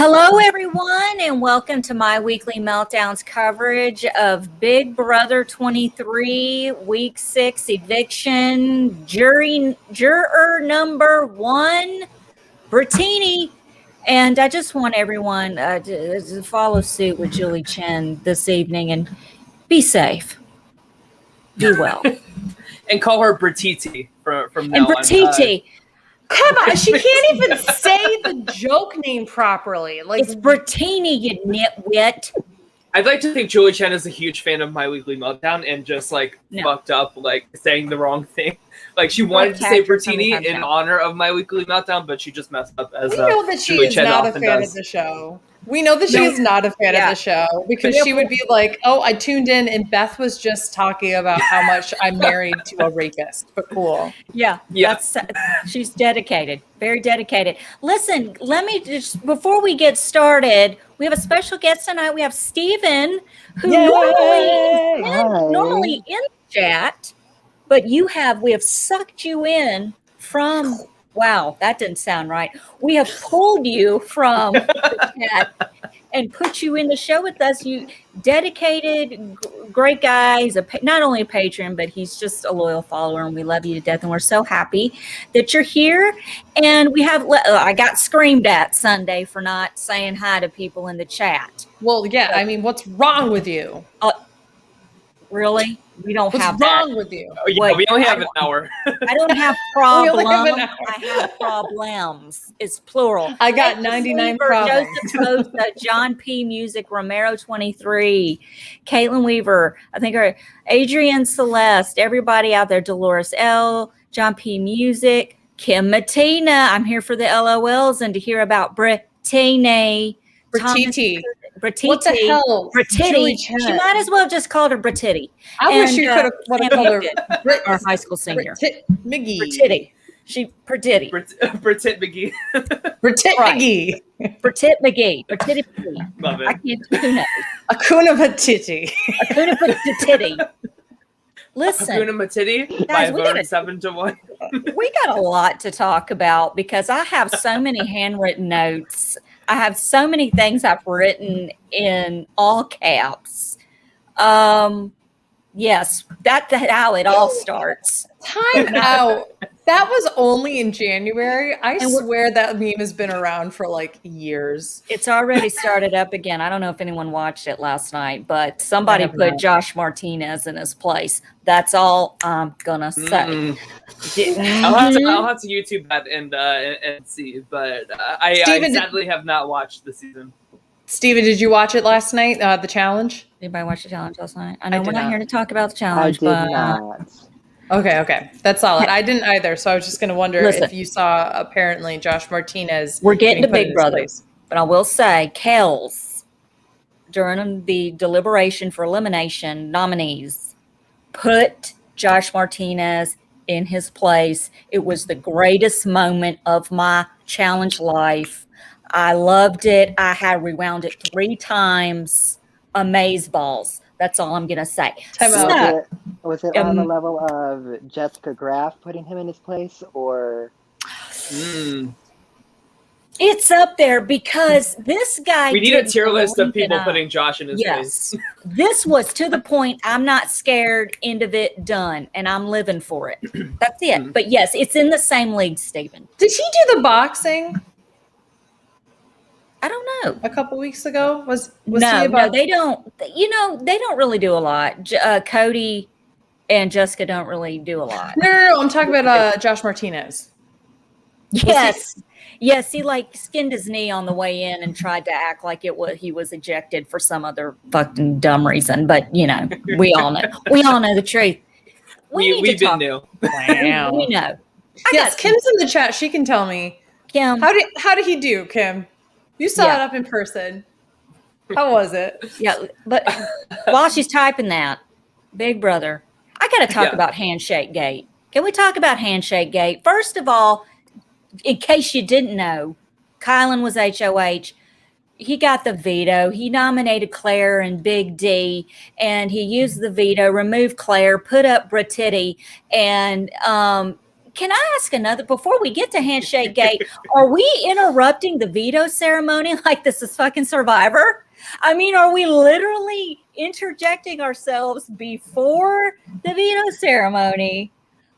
Hello, everyone, and welcome to my weekly Meltdowns coverage of Big Brother 23, Week 6 eviction, juror number 1, Brittini. And I just want everyone to follow suit with Julie Chen this evening and be safe. Be well. And call her Brittini from now and Brittini. Come on, she can't even say the joke name properly. Like, it's Brittini, you nitwit. I'd like to think Julie Chen is a huge fan of My Weekly Meltdown and just fucked up saying the wrong thing. Like she wanted to say Brittini in honor of My Weekly Meltdown, but she just messed up as we know that she is not a fan of the show. We know that she is not a fan of the show because she would be like, "Oh, I tuned in and Beth was just talking about how much I'm married to a rapist." But cool. Yeah. She's dedicated, very dedicated. Listen, let me just before we get started, we have a special guest tonight. We have Steven, who normally in the chat, but we have sucked you in from. Wow, that didn't sound right. We have pulled you from the chat and put you in the show with us. You dedicated, great guy. He's not only a patron, but he's just a loyal follower, and we love you to death. And we're so happy that you're here. And we have, I got screamed at Sunday for not saying hi to people in the chat. Well, yeah, I mean, what's wrong with you? Really? We don't have that. What's wrong with you? Oh, yeah, we only have an hour. I don't have problems. I have problems. It's plural. I got 99 problems. Joseph Sosa, John P. Music, Romero 23, Caitlin Weaver, I think Adrienne Celeste, everybody out there, Dolores L., John P. Music, Kim Matina. I'm here for the LOLs and to hear about Brittini. Brittini. What the hell? Brittini. She might as well have just called her Brittini. I wish you could have called her our high school senior. McGee. Brittini. Brittini. Brittit McGee. Brittit McGee. Brittit McGee. Brittini McGee. Love it. I can't do that. Akuna Matiti. Akuna Matiti. Listen. Akuna Matiti by a vote of 7-1. We got a lot to talk about because I have so many handwritten notes. I have so many things I've written in all caps. Yes, that's how it all starts. Time out. That was only in January. I swear that meme has been around for years. It's already started up again. I don't know if anyone watched it last night, but somebody put Josh Martinez in his place. That's all I'm gonna say. I'll have to YouTube that and see, but I sadly have not watched the season. Steven, did you watch it last night? The challenge? Anybody watch the challenge last night? I know we're not here to talk about the challenge, I did not. Okay. That's solid. I didn't either, so I was just going to wonder if you saw, apparently, Josh Martinez. We're getting to Big Brother, but I will say, Kels, during the deliberation for elimination, nominees put Josh Martinez in his place. It was the greatest moment of my challenge life. I loved it. I had rewound it 3 times. Amazeballs. That's all I'm going to say. Was it on the level of Jessica Graff putting him in his place, or? It's up there because this guy. We need a tier list of people putting Josh in his place. This was to the point. I'm not scared. End of it. Done. And I'm living for it. That's it. But yes, it's in the same league, Stephen. Did he do the boxing? I don't know. A couple weeks ago was no, they don't. They don't really do a lot. Cody and Jessica don't really do a lot. No. I'm talking about Josh Martinez. Yes, he skinned his knee on the way in and tried to act like he was ejected for some other fucking dumb reason. But we all know. We all know the truth. We've been new. Wow. We know. Yes, Kim's in the chat. She can tell me. Kim, how did he do, Kim? You saw it up in person. How was it? Yeah, but while she's typing that, Big Brother, I got to talk about Handshake Gate. Can we talk about Handshake Gate? First of all, in case you didn't know, Kyland was HOH. He got the veto. He nominated Claire and Big D, and he used the veto, removed Claire, put up Brittini, and can I ask another, before we get to Handshake Gate, are we interrupting the veto ceremony like this is fucking Survivor? I mean, are we literally interjecting ourselves before the veto ceremony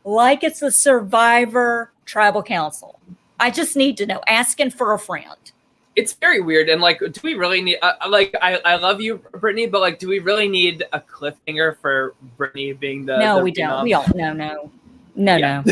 like it's a Survivor tribal council? I just need to know, asking for a friend. It's very weird. And like, do we really need, I love you, Brittini, but like, do we really need a cliffhanger for Brittini being the No, the we don't. phenom? We all, no.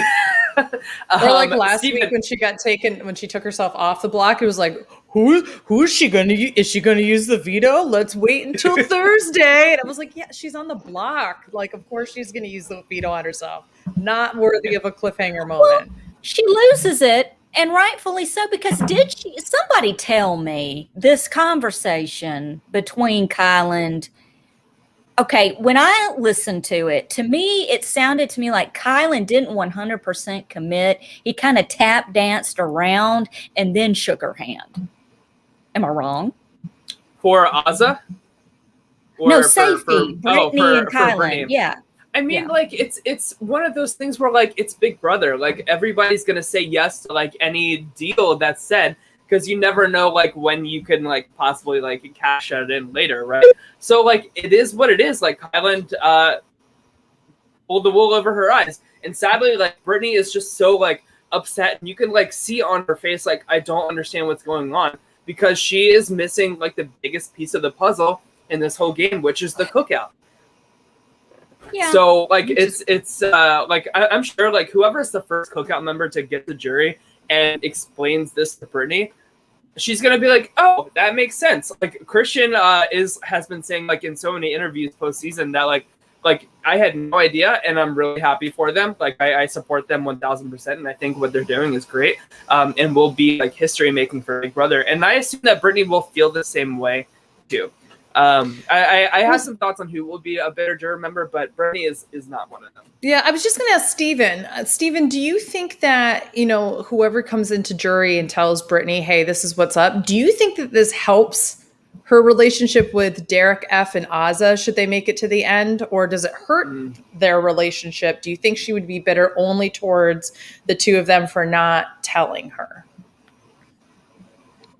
Or like last week when she got taken, when she took herself off the block, it was like, who's she gonna use? Is she gonna use the veto? Let's wait until Thursday. And I was like, yeah, she's on the block. Like, of course she's gonna use the veto on herself. Not worthy of a cliffhanger moment. Well, she loses it, and rightfully so, because somebody tell me this conversation between Kyland. Okay, when I listened to it, to me, it sounded to me like Kyland didn't 100% commit. He kind of tap danced around and then shook her hand. Am I wrong? For Azah? No, safety. Brittini and Kyland. Yeah. I mean, like, it's one of those things where, like, it's Big Brother. Like, everybody's going to say yes to, like, any deal that's said, because you never know, like, when you can, like, possibly, like, cash it in later, right? So, like, it is what it is. Like, Kyland pulled the wool over her eyes. And sadly, like, Brittini is just so, like, upset. And you can, like, see on her face, like, I don't understand what's going on. Because she is missing, like, the biggest piece of the puzzle in this whole game, which is the cookout. Yeah. So, like, it's like, I'm sure, like, whoever's the first Cookout member to get the jury and explains this to Brittini, she's gonna be like, oh, that makes sense. Like, Christian has been saying, like, in so many interviews postseason that, like I had no idea, and I'm really happy for them. Like, I support them 1,000%, and I think what they're doing is great, and will be, like, history making for Big Brother. And I assume that Brittini will feel the same way too. I have some thoughts on who will be a better juror member, but Brittini is not one of them. Yeah, I was just going to ask Steven. Steven, do you think that, you know, whoever comes into jury and tells Brittini, hey, this is what's up, do you think that this helps her relationship with Derek F. and Azah, should they make it to the end, or does it hurt their relationship? Do you think she would be bitter only towards the two of them for not telling her?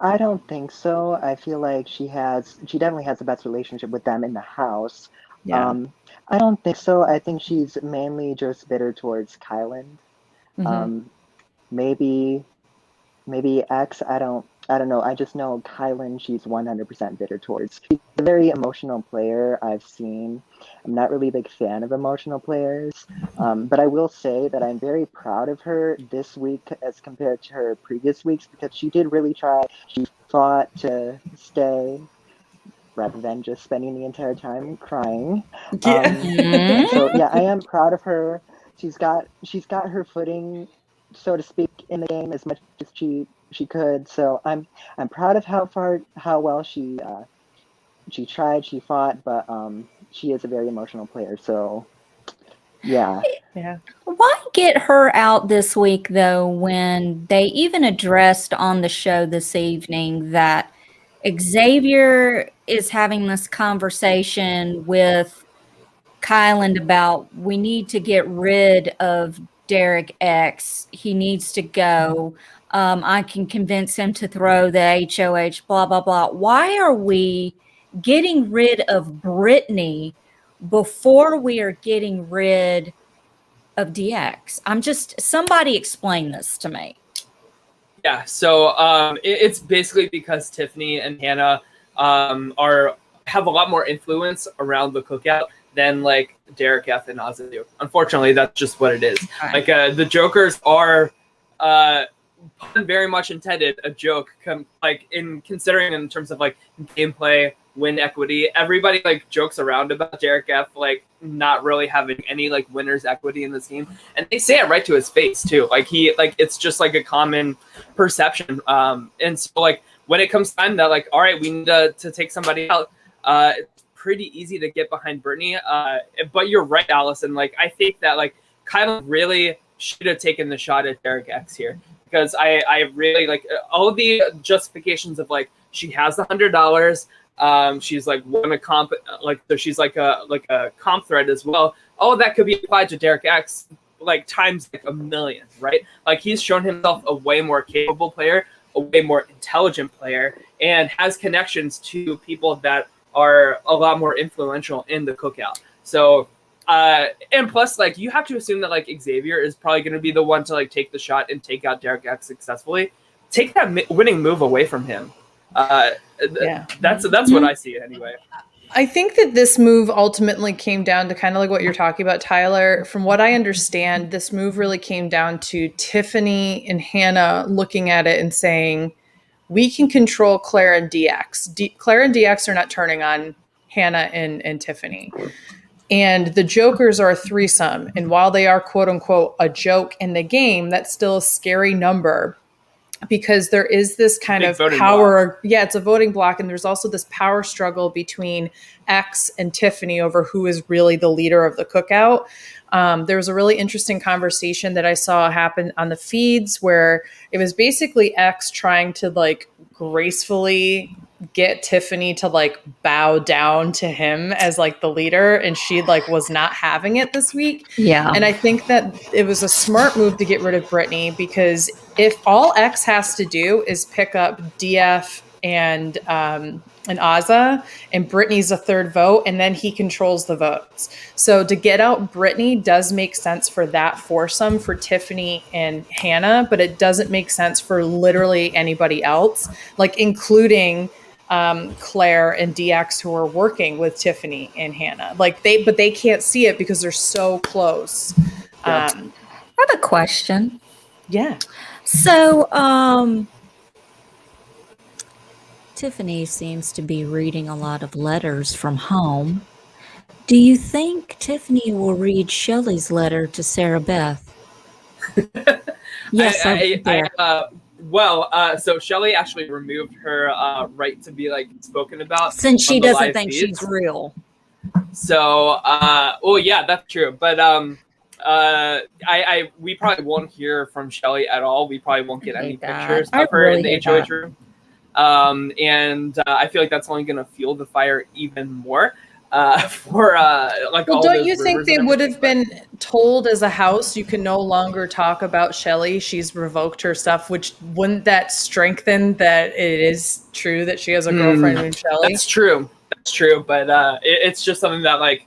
I don't think so. I feel like she definitely has the best relationship with them in the house. Yeah. I don't think so. I think she's mainly just bitter towards Kyland. Mm-hmm. Maybe X. I don't know. I just know Kyland, she's 100% bitter towards. She's a very emotional player I've seen. I'm not really a big fan of emotional players, but I will say that I'm very proud of her this week as compared to her previous weeks, because she did really try. She fought to stay rather than just spending the entire time crying. So yeah, I am proud of her. She's got her footing, so to speak, in the game as much as she could. So I'm proud of how well she tried, she fought, but she is a very emotional player. So yeah. Why get her out this week though, when they even addressed on the show this evening that Xavier is having this conversation with Kyland about, we need to get rid of Derek X. He needs to go. I can convince him to throw the HOH, blah, blah, blah. Why are we getting rid of Brittini before we are getting rid of DX? Somebody explain this to me. Yeah, so it's basically because Tiffany and Hannah have a lot more influence around the Cookout than, like, Derek F. and Azah do. Unfortunately, that's just what it is. Right. Like, the Jokers are very much intended a joke, like, in considering in terms of, like, gameplay, win equity. Everybody, like, jokes around about Derek F, like, not really having any, like, winner's equity in this game, and they say it right to his face too. Like, it's just, like, a common perception. And so, like, when it comes time that, like, all right, we need to take somebody out, it's pretty easy to get behind Brittini. But you're right, Allison. Like, I think that, like, Kyland really should have taken the shot at Derek X here, because I really, like, all of the justifications of, like, she has the $100. She's, like, won a comp, like, so she's like a comp thread as well. Oh, that could be applied to Derek X. like times like a million, right? Like he's shown himself a way more capable player, a way more intelligent player, and has connections to people that are a lot more influential in the Cookout. So, and plus, like, you have to assume that like Xavier is probably going to be the one to like take the shot and take out Derek X successfully. Take that winning move away from him. That's what I see anyway. I think that this move ultimately came down to kind of like what you're talking about, Tyler. From what I understand, this move really came down to Tiffany and Hannah looking at it and saying, we can control Claire and DX. Claire and DX are not turning on Hannah and Tiffany. And the Jokers are a threesome. And while they are, quote unquote, a joke in the game, that's still a scary number. Because there is this kind of power. Block. Yeah, it's a voting block. And there's also this power struggle between X and Tiffany over who is really the leader of the Cookout. There was a really interesting conversation that I saw happen on the feeds where it was basically X trying to like gracefully get Tiffany to like bow down to him as like the leader, and she like was not having it this week. Yeah. And I think that it was a smart move to get rid of Brittini, because if all X has to do is pick up DF and Azah, and Brittany's a third vote, and then he controls the votes. So to get out Brittini does make sense for that foursome for Tiffany and Hannah, but it doesn't make sense for literally anybody else, like including Claire and DX, who are working with Tiffany and Hannah. Like they can't see it because they're so close. I have a question. Yeah. So, Tiffany seems to be reading a lot of letters from home. Do you think Tiffany will read Shelley's letter to Sarah Beth? Yes, so Shelley actually removed her right to be like spoken about since she doesn't think she's real. So, yeah, that's true. But we probably won't hear from Shelley at all. We probably won't get any pictures of her in the HOH room. And I feel like that's only going to fuel the fire even more. For like, well, don't you think they would have been told as a house you can no longer talk about Shelley? She's revoked her stuff, which wouldn't that strengthen that it is true that she has a girlfriend named Shelley? That's true, but it's just something that like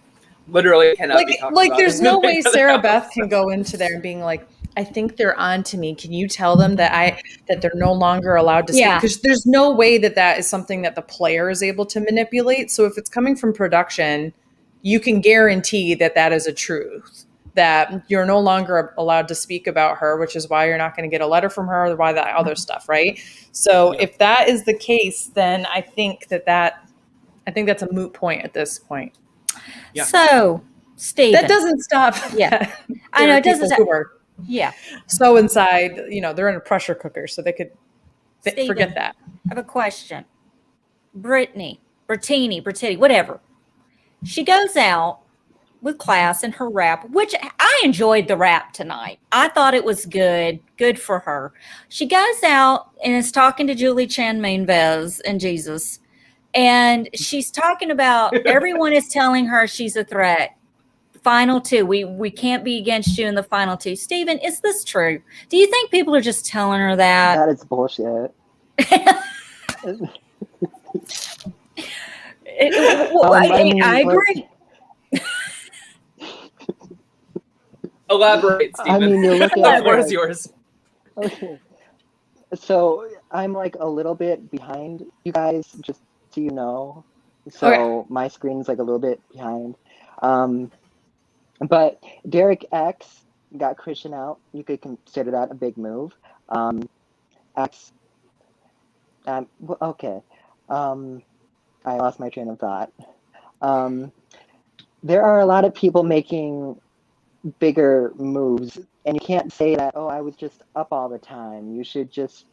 literally cannot be talked about. There's no way Sarah Beth can go into there and being like, I think they're on to me. Can you tell them that they're no longer allowed to speak? Because there's no way that is something that the player is able to manipulate. So if it's coming from production, you can guarantee that is a truth, that you're no longer allowed to speak about her, which is why you're not going to get a letter from her or why that other stuff, right? So if that is the case, then I think that's a moot point at this point. Yeah. So, Steven. That doesn't stop. Yeah. I know it doesn't stop. Yeah. So inside, they're in a pressure cooker, so they could forget that. I have a question. Brittini, whatever. She goes out with class in her RHAP, which I enjoyed the RHAP tonight. I thought it was good. Good for her. She goes out and is talking to Julie Chen, Moonves, and Jesus. And she's talking about everyone is telling her she's a threat. Final two, we can't be against you in the final two. Steven, is this true? Do you think people are just telling her that? That is bullshit. I agree. Elaborate, Steven. I mean, you're looking at what is yours? Okay. So I'm like a little bit behind you guys, just so you know. So my screen's like a little bit behind. But Derek X got Christian out. You could consider that a big move. X. Okay. I lost my train of thought. There are a lot of people making bigger moves, and you can't say that, I was just up all the time. I should just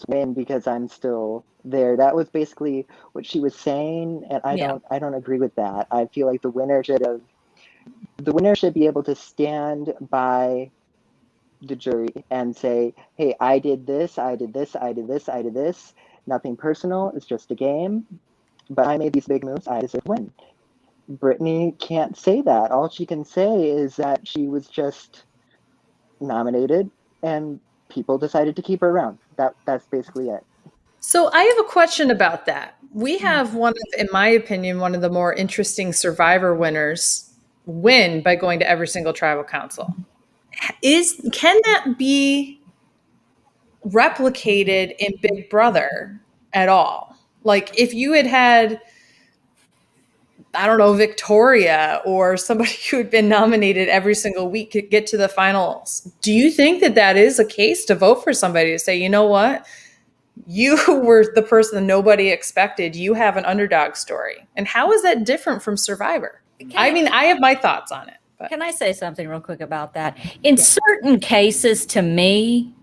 win because I'm still there. That was basically what she was saying, and I don't agree with that. I feel like the winner should be able to stand by the jury and say, hey, I did this, I did this, I did this, I did this. Nothing personal, it's just a game. But I made these big moves, I deserve to win. Brittini can't say that. All she can say is that she was just nominated and people decided to keep her around. That's basically it. So I have a question about that. We have in my opinion, one of the more interesting Survivor winners win by going to every single tribal council. Can that be replicated in Big Brother at all? Like if you had, I don't know, Victoria or somebody who had been nominated every single week could get to the finals. Do you think that is a case to vote for somebody to say, you know what? You were the person that nobody expected. You have an underdog story. And how is that different from Survivor? I have my thoughts on it. But. Can I say something real quick about that? In certain cases, to me,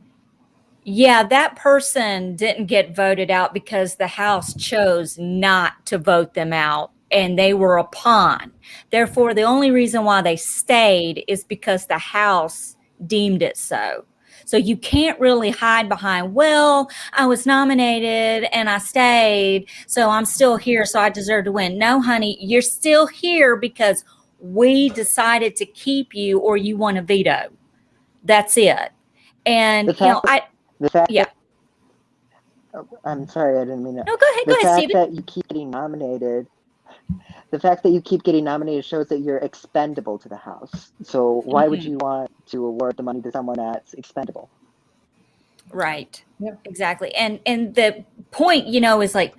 yeah, that person didn't get voted out because the House chose not to vote them out and they were a pawn. Therefore, the only reason why they stayed is because the House deemed it so. So you can't really hide behind, well, I was nominated and I stayed, so I'm still here, so I deserve to win. No, honey, you're still here because we decided to keep you or you want a veto. That's it. And, I'm sorry, I didn't mean that. No, go ahead, Steven. The fact that you keep getting nominated shows that you're expendable to the House. So why would you want to award the money to someone that's expendable? Right. Yeah. Exactly. And the point, is like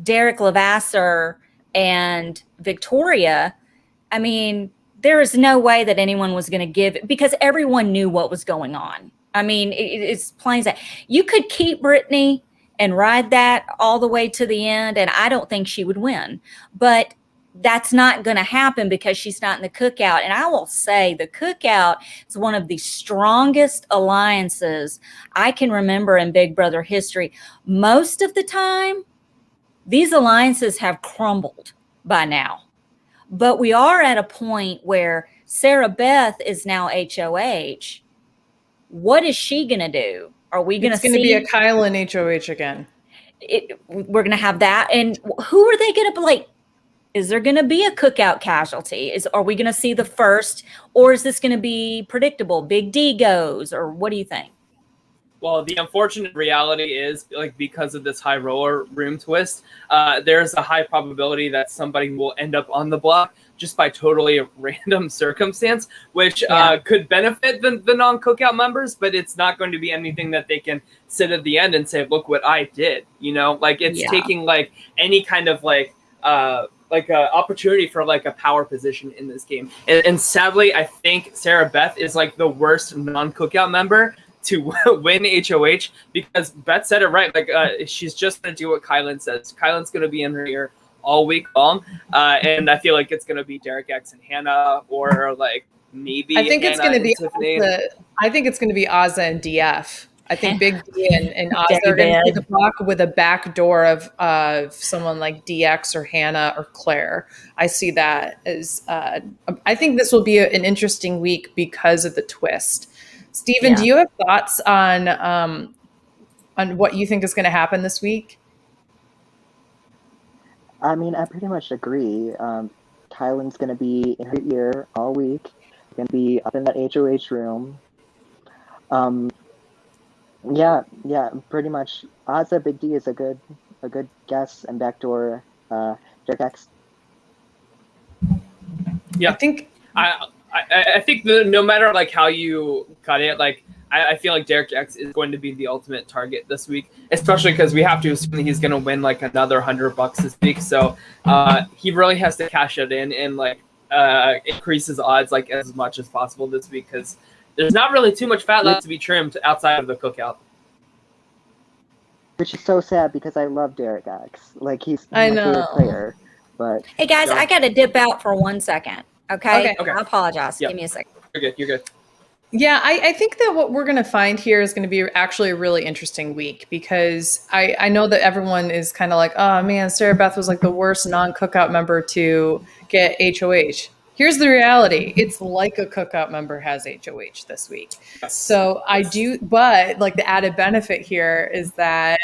Derek Levasseur and Victoria. I mean, there is no way that anyone was going to give it because everyone knew what was going on. I mean, it's plain as that. You could keep Brittini and ride that all the way to the end, and I don't think she would win. But that's not going to happen because she's not in the Cookout. And I will say the Cookout is one of the strongest alliances I can remember in Big Brother history. Most of the time, these alliances have crumbled by now. But we are at a point where Sarah Beth is now HOH. What is she going to do? Are we going to see? It's going to be a Kyland HOH again. We're going to have that. And who are they going to play? Is there going to be a Cookout casualty? Are we going to see the first, or is this going to be predictable? Big D goes, or what do you think? Well, the unfortunate reality is, like, because of this high roller room twist, there's a high probability that somebody will end up on the block just by totally a random circumstance, which could benefit the non-Cookout members, but it's not going to be anything that they can sit at the end and say, look what I did, Like, it's taking, like, any kind of, like a opportunity for like a power position in this game. And sadly, I think Sarah Beth is like the worst non-Cookout member to win HOH because Beth said it right. Like she's just going to do what Kyland says. Kyland's going to be in her ear all week long. And I feel like it's going to be Derek X and Hannah or like maybe I think Hannah it's going to be Tiffany. I think it's going to be Azah and DF. I think Big D and Azah are going to be the block with a back door of someone like DX or Hannah or Claire. I see that as I think this will be an interesting week because of the twist. Steven, do you have thoughts on what you think is going to happen this week? I mean, I pretty much agree. Kyland's going to be in her ear all week. Going to be up in that HOH room. Yeah, pretty much. Azah, Big D is a good guess, and backdoor Derek X. Yeah, I think no matter like how you cut it, like I feel like Derek X is going to be the ultimate target this week, especially because we have to assume that he's going to win like another $100 this week. So he really has to cash it in and like increase his odds like as much as possible this week because there's not really too much fat left to be trimmed outside of the Cookout. Which is so sad because I love Derek X. Like he's my favorite player. But hey guys, I got to dip out for 1 second. Okay. I apologize. Yep. Give me a second. You're good. Yeah, I think that what we're going to find here is going to be actually a really interesting week because I know that everyone is kind of like, oh man, Sarah Beth was like the worst non-Cookout member to get HOH. Here's the reality. It's like a Cookout member has HOH this week. Yes. So I do, but like the added benefit here is that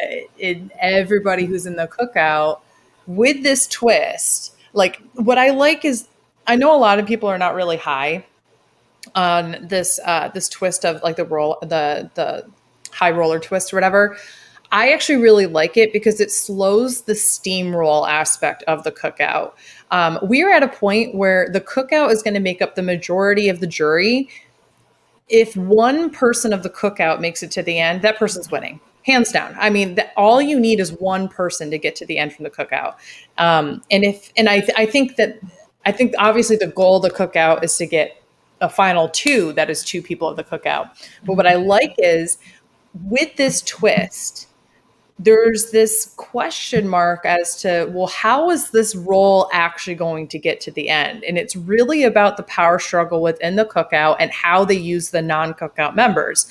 everybody who's in the Cookout with this twist, like what I like is I know a lot of people are not really high on this this twist of like the high roller twist or whatever. I actually really like it because it slows the steamroll aspect of the cookout. We're at a point where the cookout is going to make up the majority of the jury. If one person of the cookout makes it to the end, that person's winning, hands down. I mean, all you need is one person to get to the end from the cookout. I think obviously the goal of the cookout is to get a final two. That is two people of the cookout. But what I like is with this twist, there's this question mark as to, well, how is this role actually going to get to the end? And it's really about the power struggle within the cookout and how they use the non-cookout members.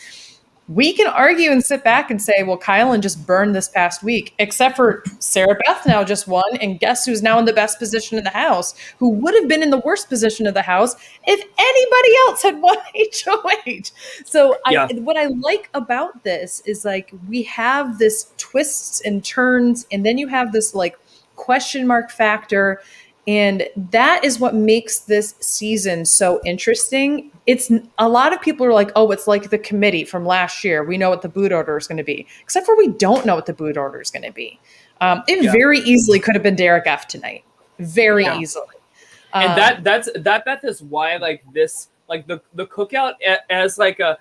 We can argue and sit back and say, well, Kyland just burned this past week, except for Sarah Beth now just won. And guess who's now in the best position in the house, who would have been in the worst position of the house if anybody else had won HOH. So what I like about this is like we have this twists and turns, and then you have this like question mark factor. And that is what makes this season so interesting. It's a lot of people are like, oh, it's like the committee from last year. We know what the boot order is going to be, except for we don't know what the boot order is going to be. It very easily could have been Derek F tonight. Very easily. And that is why like this, like the cookout as like a,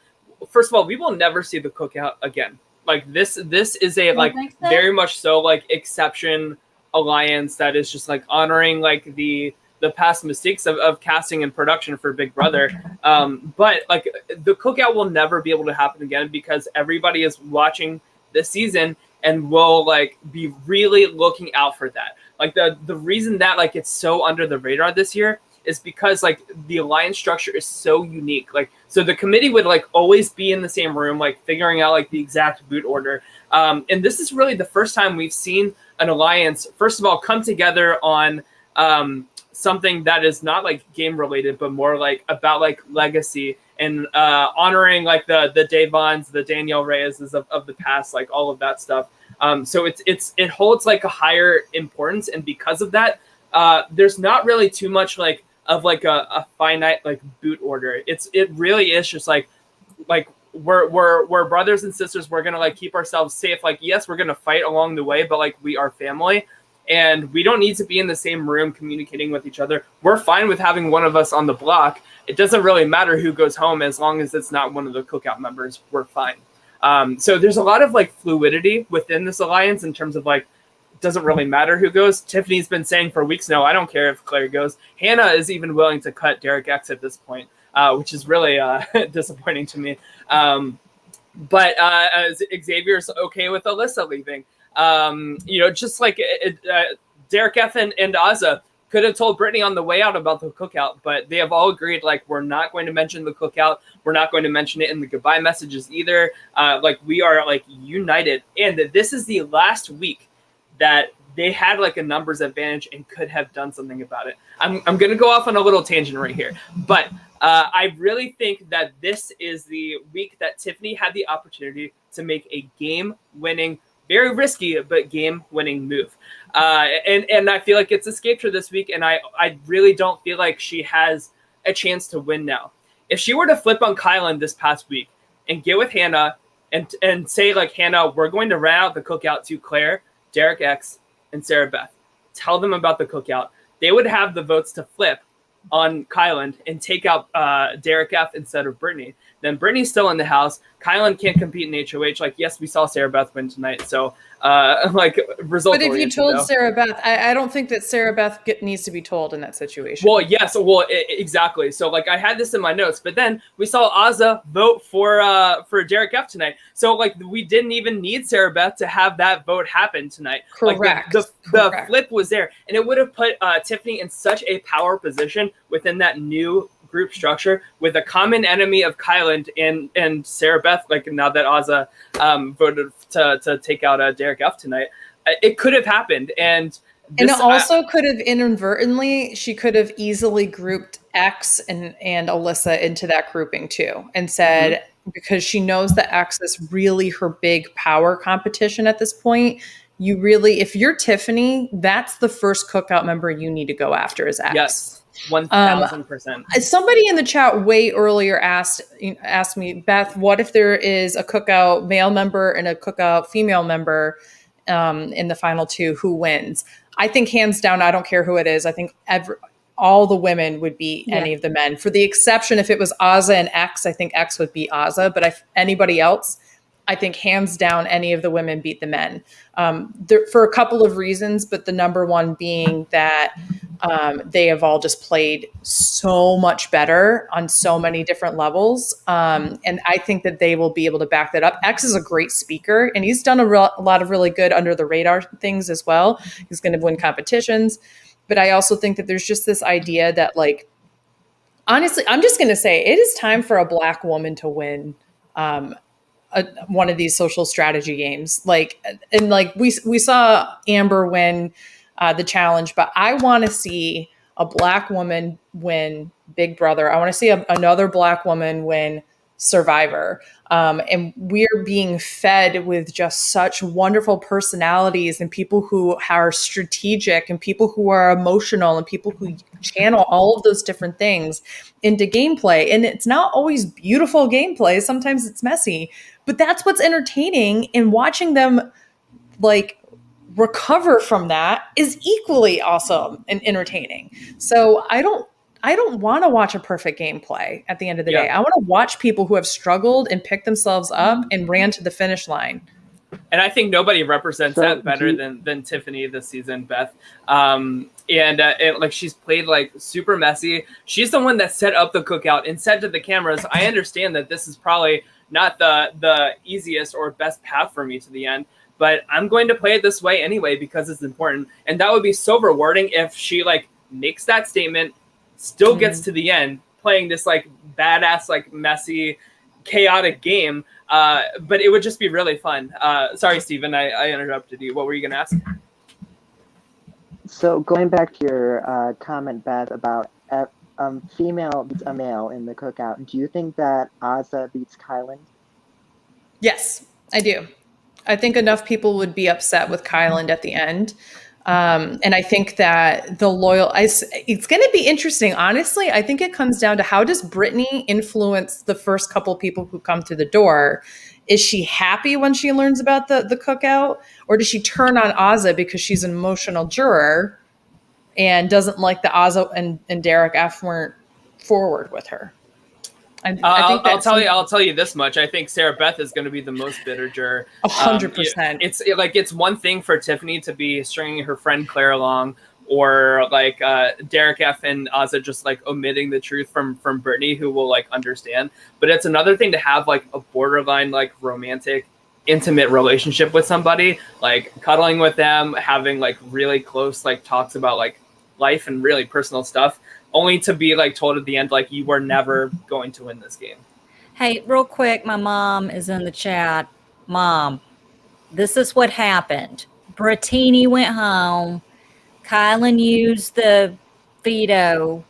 first of all, we will never see the cookout again. Like this is a like very much so like exception alliance that is just like honoring like the past mistakes of casting and production for Big Brother. But like the cookout will never be able to happen again because everybody is watching this season and will like be really looking out for that. Like the reason that like it's so under the radar this year is because like the alliance structure is so unique. Like, so the committee would like always be in the same room, like figuring out like the exact boot order. And this is really the first time we've seen an alliance, first of all, come together on something that is not like game related, but more like about like legacy and honoring like the Davons, the Danielle Reyes of the past, like all of that stuff. So it holds like a higher importance, and because of that, there's not really too much like of like a finite like boot order. It really is just like we're brothers and sisters. We're gonna like keep ourselves safe. Like, yes, we're gonna fight along the way, but like we are family, and we don't need to be in the same room communicating with each other. We're fine with having one of us on the block. It doesn't really matter who goes home as long as it's not one of the cookout members. We're fine. So there's a lot of like fluidity within this alliance in terms of like, it doesn't really matter who goes. Tiffany's been saying for weeks now, I don't care if Claire goes. Hannah is even willing to cut Derek X at this point, which is really disappointing to me. But Xavier's okay with Alyssa leaving. Just like Derek F and Azah could have told Brittany on the way out about the cookout, but they have all agreed, like, we're not going to mention the cookout. We're not going to mention it in the goodbye messages either. Like, we are, like, united. And this is the last week that they had, like, a numbers advantage and could have done something about it. I'm going to go off on a little tangent right here. But I really think that this is the week that Tiffany had the opportunity to make a game-winning, very risky, but game-winning move. And I feel like it's escaped her this week, and I really don't feel like she has a chance to win now. If she were to flip on Kyland this past week and get with Hannah and say, like, Hannah, we're going to rat out the cookout to Claire, Derek X, and Sarah Beth. Tell them about the cookout. They would have the votes to flip on Kyland and take out Derek F instead of Brittany. Then Brittany's still in the house. Kyland can't compete in HOH. Like, yes, we saw Sarah Beth win tonight. So, result. But if you told Sarah Beth, I don't think that Sarah Beth needs to be told in that situation. Well, yes. Well, exactly. So, like, I had this in my notes, but then we saw Azah vote for Derek F tonight. So, like, we didn't even need Sarah Beth to have that vote happen tonight. Correct. Like, the flip was there, and it would have put Tiffany in such a power position within that new group structure with a common enemy of Kyland and Sarah Beth. Like, now that Azah voted to take out Derek F tonight, it could have happened. And it also could have inadvertently, she could have easily grouped X and Alyssa into that grouping too, and said, because she knows that X is really her big power competition at this point, you really, if you're Tiffany, that's the first Cookout member you need to go after is X. Yes, 1000%. Somebody in the chat way earlier asked me, Beth, what if there is a Cookout male member and a Cookout female member in the final two? Who wins? I think hands down, I don't care who it is. I think all the women would beat any of the men. For the exception, if it was Azah and X, I think X would beat Azah. But anybody else, I think hands down, any of the women beat the men. For a couple of reasons, but the number one being that they have all just played so much better on so many different levels. And I think that they will be able to back that up. X is a great speaker, and he's done a lot of really good under the radar things as well. He's going to win competitions. But I also think that there's just this idea that, like, honestly, I'm just going to say it is time for a Black woman to win one of these social strategy games. Like, and like we saw Amber win the challenge, but I want to see a Black woman win Big Brother. I want to see another Black woman win Survivor. And we're being fed with just such wonderful personalities and people who are strategic and people who are emotional and people who channel all of those different things into gameplay. And it's not always beautiful gameplay. Sometimes it's messy, but that's what's entertaining, and watching them like recover from that is equally awesome and entertaining. So I don't want to watch a perfect gameplay at the end of the day. I want to watch people who have struggled and picked themselves up and ran to the finish line. And I think nobody represents that better than Tiffany this season, Beth. Like, she's played like super messy. She's the one that set up the cookout and said to the cameras, I understand that this is probably not the easiest or best path for me to the end, but I'm going to play it this way anyway because it's important. And that would be so rewarding if she like makes that statement, still gets to the end, playing this like badass, like messy, chaotic game. But it would just be really fun. Sorry, Steven, I interrupted you. What were you going to ask? So going back to your comment, Beth, about female beats a male in the cookout, do you think that Azah beats Kyland? Yes, I do. I think enough people would be upset with Kyland at the end. And I think that it's going to be interesting. Honestly, I think it comes down to how does Brittini influence the first couple people who come through the door? Is she happy when she learns about the cookout? Or does she turn on Azah because she's an emotional juror and doesn't like that Azah and Derek F weren't forward with her? I'll tell you this much. I think Sarah Beth is going to be the most bitter juror. 100%. It's one thing for Tiffany to be stringing her friend Claire along, or like Derek F and Azah just like omitting the truth from Brittini, who will like understand. But it's another thing to have like a borderline like romantic, intimate relationship with somebody, like cuddling with them, having like really close like talks about like life and really personal stuff, only to be like told at the end, like, you were never going to win this game. Hey, real quick, my mom is in the chat. Mom, this is what happened. Brittini went home. Kyland used the veto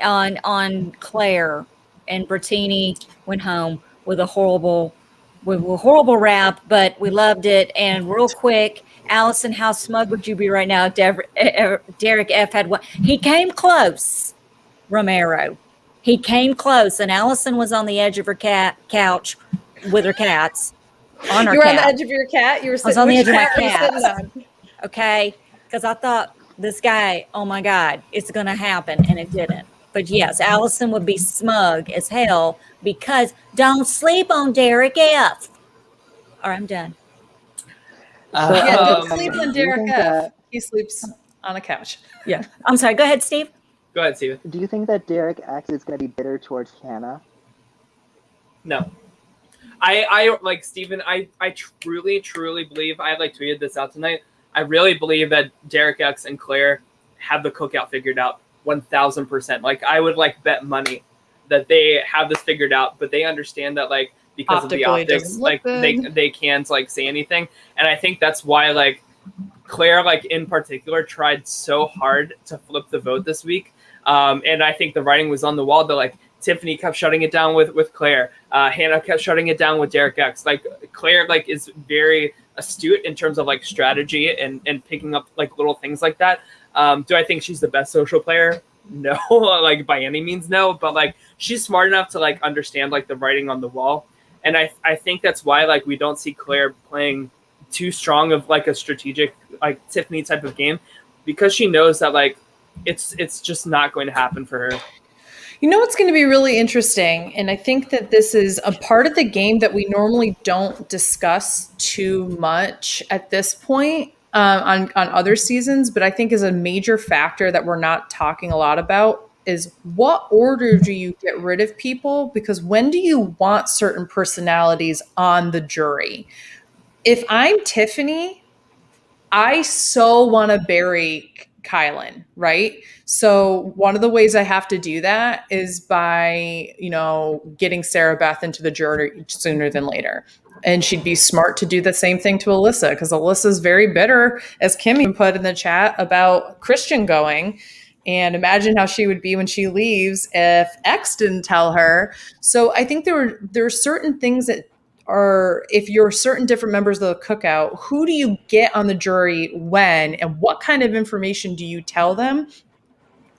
on Claire, and Brittini went home with a horrible rap, but we loved it. And real quick, Allison, how smug would you be right now if Derek F had one? He came close, Romero. He came close, and Allison was on the edge of her couch with her cats. You were on the edge of your cat? You were sitting on the edge of my cat. Okay, because I thought, this guy, oh my God, it's going to happen, and it didn't. But yes, Allison would be smug as hell because don't sleep on Derek F. All right, I'm done. Don't sleep on Derek F. He sleeps on a couch. Yeah. I'm sorry. Go ahead, Steve. Go ahead, Steven. Do you think that Derek X is going to be bitter towards Hannah? No. I like Steven, I truly believe, I like tweeted this out tonight, I really believe that Derek X and Claire have the cookout figured out 1000%. Like, I would like bet money that they have this figured out, but they understand that like because of the optics, like they can't like say anything. And I think that's why like Claire like in particular tried so hard to flip the vote this week. And I think the writing was on the wall that like Tiffany kept shutting it down with Claire. Hannah kept shutting it down with Derek X. Like Claire like is very astute in terms of like strategy and picking up like little things like that. Do I think she's the best social player? No, like by any means, no. But like she's smart enough to like understand like the writing on the wall, and I think that's why like we don't see Claire playing too strong of like a strategic like Tiffany type of game, because she knows that like it's just not going to happen for her. You know what's going to be really interesting, and I think that this is a part of the game that we normally don't discuss too much at this point on other seasons, but I think is a major factor that we're not talking a lot about is what order do you get rid of people? Because when do you want certain personalities on the jury? If I'm Tiffany, I so want to bury Kyland, right? So one of the ways I have to do that is by, getting Sarah Beth into the jury sooner than later. And she'd be smart to do the same thing to Alyssa, because Alyssa's very bitter, as Kim even put in the chat, about Christian going. And imagine how she would be when she leaves if X didn't tell her. So I think there are certain things that are, if you're certain different members of the Cookout, who do you get on the jury when, and what kind of information do you tell them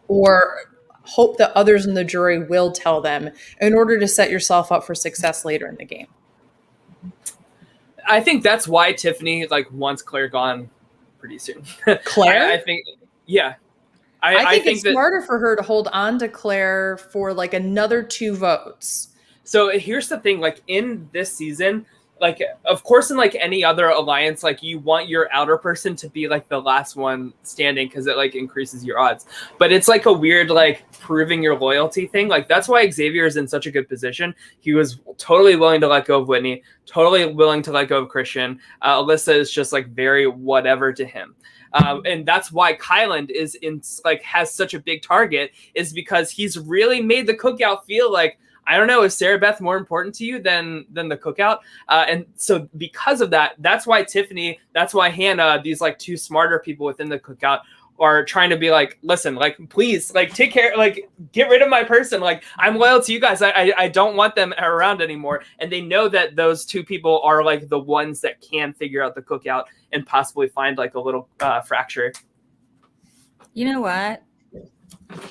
or hope that others in the jury will tell them in order to set yourself up for success later in the game? I think that's why Tiffany like wants Claire gone pretty soon. Claire? I think, yeah. I think it's smarter for her to hold on to Claire for like another 2 votes. So here's the thing, like in this season, like of course in like any other alliance, like you want your outer person to be like the last one standing because it like increases your odds. But it's like a weird like proving your loyalty thing. Like that's why Xavier is in such a good position. He was totally willing to let go of Whitney, totally willing to let go of Christian. Alyssa is just like very whatever to him. And that's why Kyland is in like has such a big target, is because he's really made the Cookout feel like, I don't know, is Sarah Beth more important to you than the Cookout? And so because of that, that's why Tiffany, that's why Hannah, these like 2 smarter people within the Cookout are trying to be like, listen, like, please, like, take care, like, get rid of my person. Like, I'm loyal to you guys. I don't want them around anymore. And they know that those 2 people are like the ones that can figure out the Cookout and possibly find like a little fracture. You know what?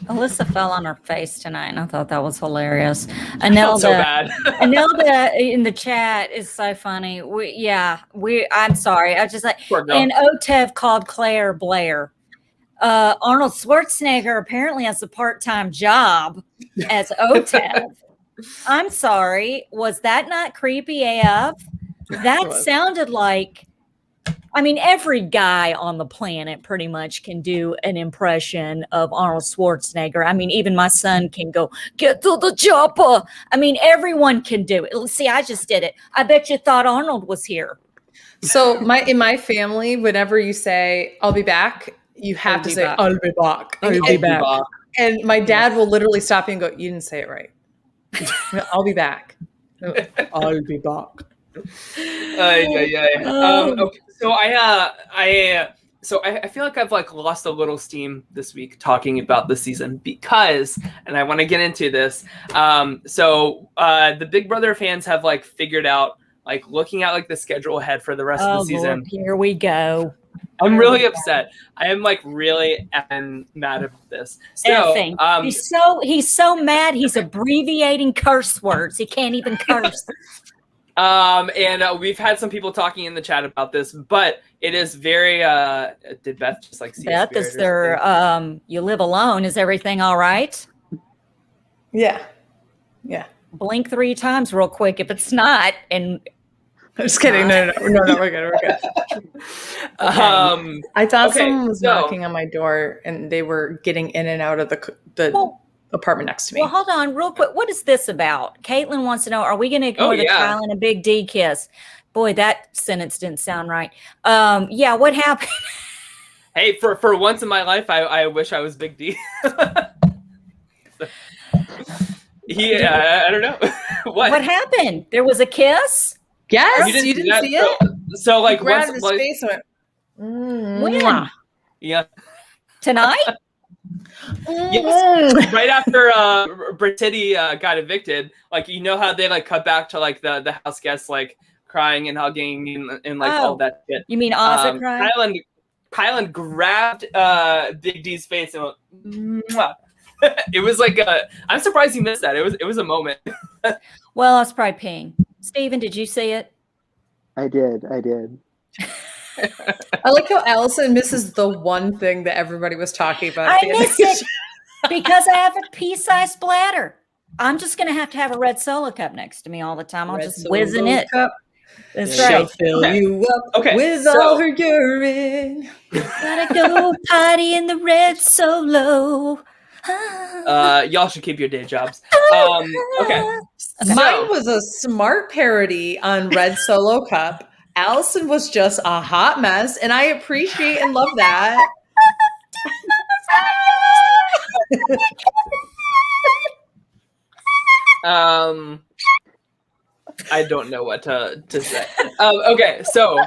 Alyssa fell on her face tonight, and I thought that was hilarious. Anelda, so bad. Anelda in the chat is so funny. I'm sorry. I just like, and Otev called Claire Blair. Arnold Schwarzenegger apparently has a part-time job as Otev. I'm sorry. Was that not creepy AF? That sounded like, I mean, every guy on the planet pretty much can do an impression of Arnold Schwarzenegger. I mean, even my son can go, get to the chopper. I mean, everyone can do it. See, I just did it. I bet you thought Arnold was here. So in my family, whenever you say, I'll be back, you have to say, I'll be back. I'll be back. And my dad will literally stop you and go, you didn't say it right. I'll be back. I'll be back. Okay. So I feel like I've like lost a little steam this week talking about the season because, and I want to get into this. The Big Brother fans have like figured out, like looking at like the schedule ahead for the rest of the season. Lord, here we go. I'm really upset. I am like really mad about this. So, he's so mad. He's abbreviating curse words. He can't even curse. And we've had some people talking in the chat about this, but it is very, did Beth just like see Beth, is there, you live alone. Is everything all right? Yeah. Blink 3 times real quick if it's not. And I'm just kidding. No, we're good. I thought someone was knocking on my door and they were getting in and out of the apartment next to me. Well, hold on real quick. What is this about? Caitlin wants to know, are we going to ignore the Kyland and Big D kiss? Boy, that sentence didn't sound right. What happened? Hey, for once in my life, I wish I was Big D. I don't know. What happened? There was a kiss? Yes, you didn't see it? So like, grabbed his face and went, when? Yeah. Tonight? Yes. Right after Brittini got evicted, like, you know how they like cut back to like the house guests like crying and hugging and like all that shit. You mean Azah cried? Kyland grabbed Big D's face and went, mwah. It was like I'm surprised you missed that. It was a moment. Well, I was probably peeing. Steven, did you see it? I did. I like how Allison misses the one thing that everybody was talking about. I miss it because I have a pea-sized bladder. I'm just going to have a red Solo cup next to me all the time. I'll just whiz in it. Cup. That's She'll right. fill you up with all her urine. Gotta go potty in the red Solo. Y'all should keep your day jobs. Okay. Mine was a smart parody on Red Solo Cup. Allison was just a hot mess, and I appreciate and love that. I don't know what to say. Okay, so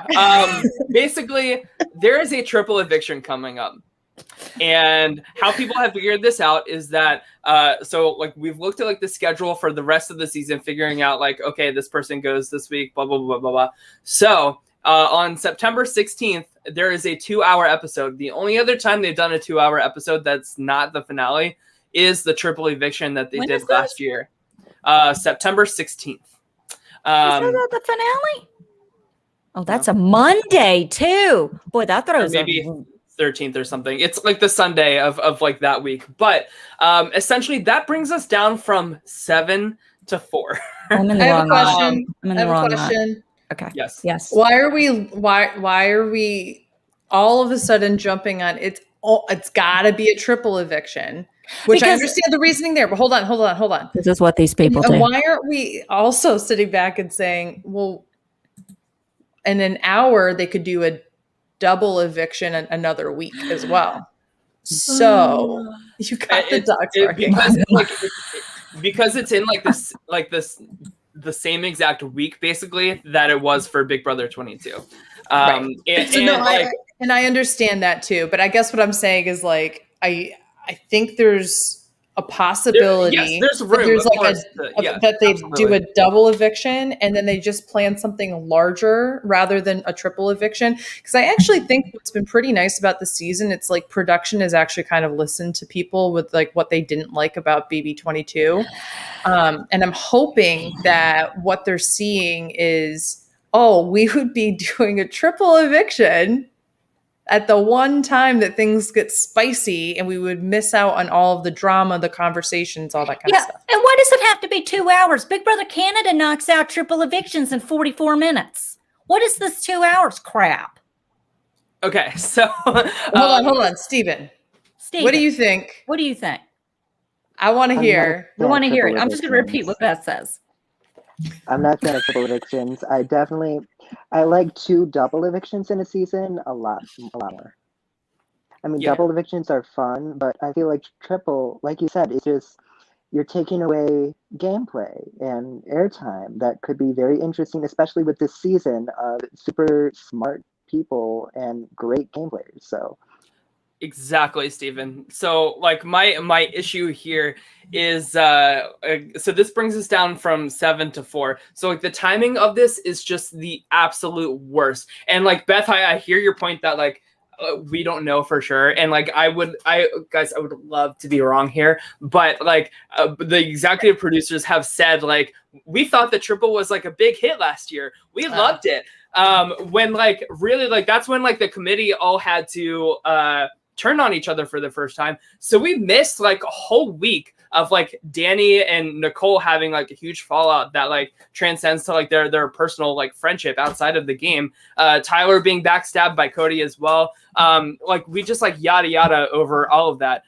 basically, there is a triple eviction coming up. And how people have figured this out is that so like we've looked at like the schedule for the rest of the season, figuring out like, okay, this person goes this week, blah blah blah blah blah. So on September 16th, there is a 2-hour episode. The only other time they've done a 2-hour episode that's not the finale is the triple eviction that they did last year. September 16th. Is that the finale? Oh, that's a Monday too. Boy, that thought it was maybe 13th or something. It's like the Sunday of like that week. But essentially that brings us down from 7 to 4. I'm in the wrong one. I'm in the wrong question. Okay. Yes. Why are we all of a sudden jumping on it's gotta be a triple eviction? Which I understand the reasoning there, but hold on. This is what these people do. Why aren't we also sitting back and saying, well, in an hour they could do a double eviction another week as well? So you got the dogs because it's in the same exact week basically that it was for Big Brother 22. Right. And I understand that too, but I guess what I'm saying is like I think there's a possibility there's room that they do a double eviction and then they just plan something larger rather than a triple eviction. Because I actually think what's been pretty nice about the season, it's like production has actually kind of listened to people with like what they didn't like about BB22. And I'm hoping that what they're seeing is, we would be doing a triple eviction at the one time that things get spicy and we would miss out on all of the drama, the conversations, all that kind of stuff. And why does it have to be 2 hours? Big Brother Canada knocks out triple evictions in 44 minutes. What is this 2 hours crap? Okay, so hold on, Steven. What do you think? What do you think? I want to hear. We want to hear it. I'm just going to repeat what Beth says. I'm not a fan of triple evictions. I like 2 double evictions in a season a lot more. I mean, double evictions are fun, but I feel like triple, like you said, it's just you're taking away gameplay and airtime that could be very interesting, especially with this season of super smart people and great game players. So exactly, Steven. So like my issue here is so this brings us down from 7 to 4. So like the timing of this is just the absolute worst. And like Beth, I hear your point that like we don't know for sure. And like I would love to be wrong here, but like the executive producers have said like we thought the triple was like a big hit last year. We loved it. When like really like that's when like the committee all had to turn on each other for the first time. So we missed like a whole week of like Danny and Nicole having like a huge fallout that like transcends to like their personal like friendship outside of the game. Tyler being backstabbed by Cody as well. Like we just like yada yada over all of that.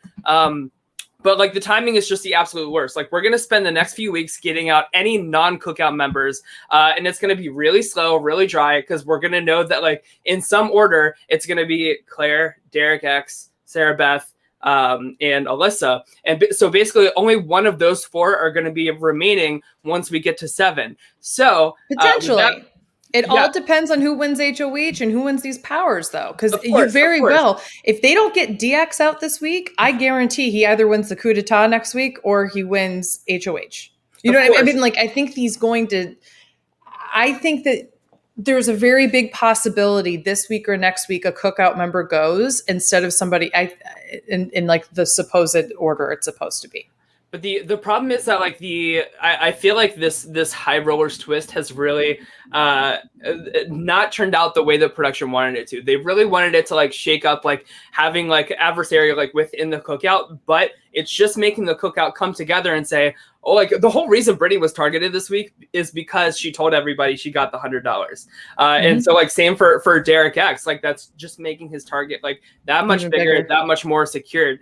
But like the timing is just the absolute worst. Like we're going to spend the next few weeks getting out any non-Cookout members. And it's going to be really slow, really dry, because we're going to know that like in some order, it's going to be Claire, Derek X, Sarah Beth, and Alyssa. And so basically only one of those 4 are going to be remaining once we get to 7. So potentially. It all depends on who wins HOH and who wins these powers, though. Because you very well, if they don't get DX out this week, I guarantee he either wins the coup d'etat next week or he wins HOH. You know what I mean? Like, I think he's going to. I think that there's a very big possibility this week or next week a Cookout member goes instead of somebody in like the supposed order it's supposed to be. But the problem is that like I feel like this high rollers twist has really not turned out the way the production wanted it to. They really wanted it to like shake up like having like adversary like within the Cookout, but it's just making the Cookout come together and say, oh, like the whole reason Brittini was targeted this week is because she told everybody she got the $100. And so like same for Derek X, like that's just making his target like that much bigger, that much more secured.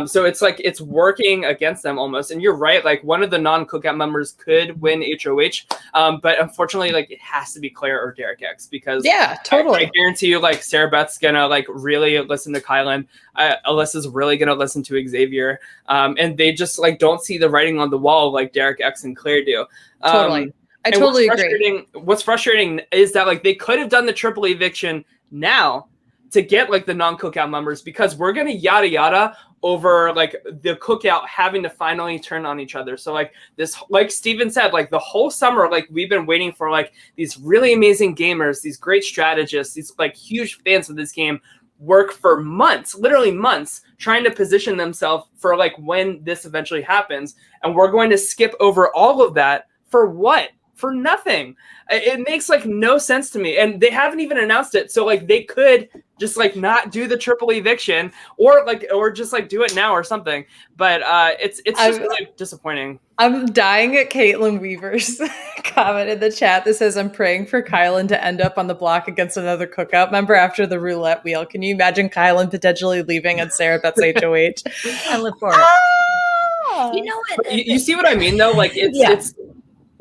So it's like it's working against them almost. And you're right, like one of the non-Cookout members could win HOH, but unfortunately like it has to be Claire or Derek X because totally. I guarantee you like Sarah Beth's gonna like really listen to Kyland. Alyssa's really gonna listen to Xavier, and they just like don't see the writing on the wall like Derek X and Claire do. Totally. I totally agree. What's frustrating is that like they could have done the triple eviction now to get like the non-Cookout members because we're gonna yada yada over like the Cookout having to finally turn on each other. So like this, like Steven said, like the whole summer, like we've been waiting for like these really amazing gamers, these great strategists, these like huge fans of this game work for months, literally months, trying to position themselves for like when this eventually happens. And we're going to skip over all of that for what? For nothing. It makes like no sense to me. And they haven't even announced it. So like they could just like not do the triple eviction or just like do it now or something. But it's just really disappointing. I'm dying at Caitlin Weaver's comment in the chat that says, I'm praying for Kyland to end up on the block against another Cookout member after the roulette wheel. Can you imagine Kyland potentially leaving and Sarah Beth's HOH? I live for it. You know what? You see what I mean though? Like it's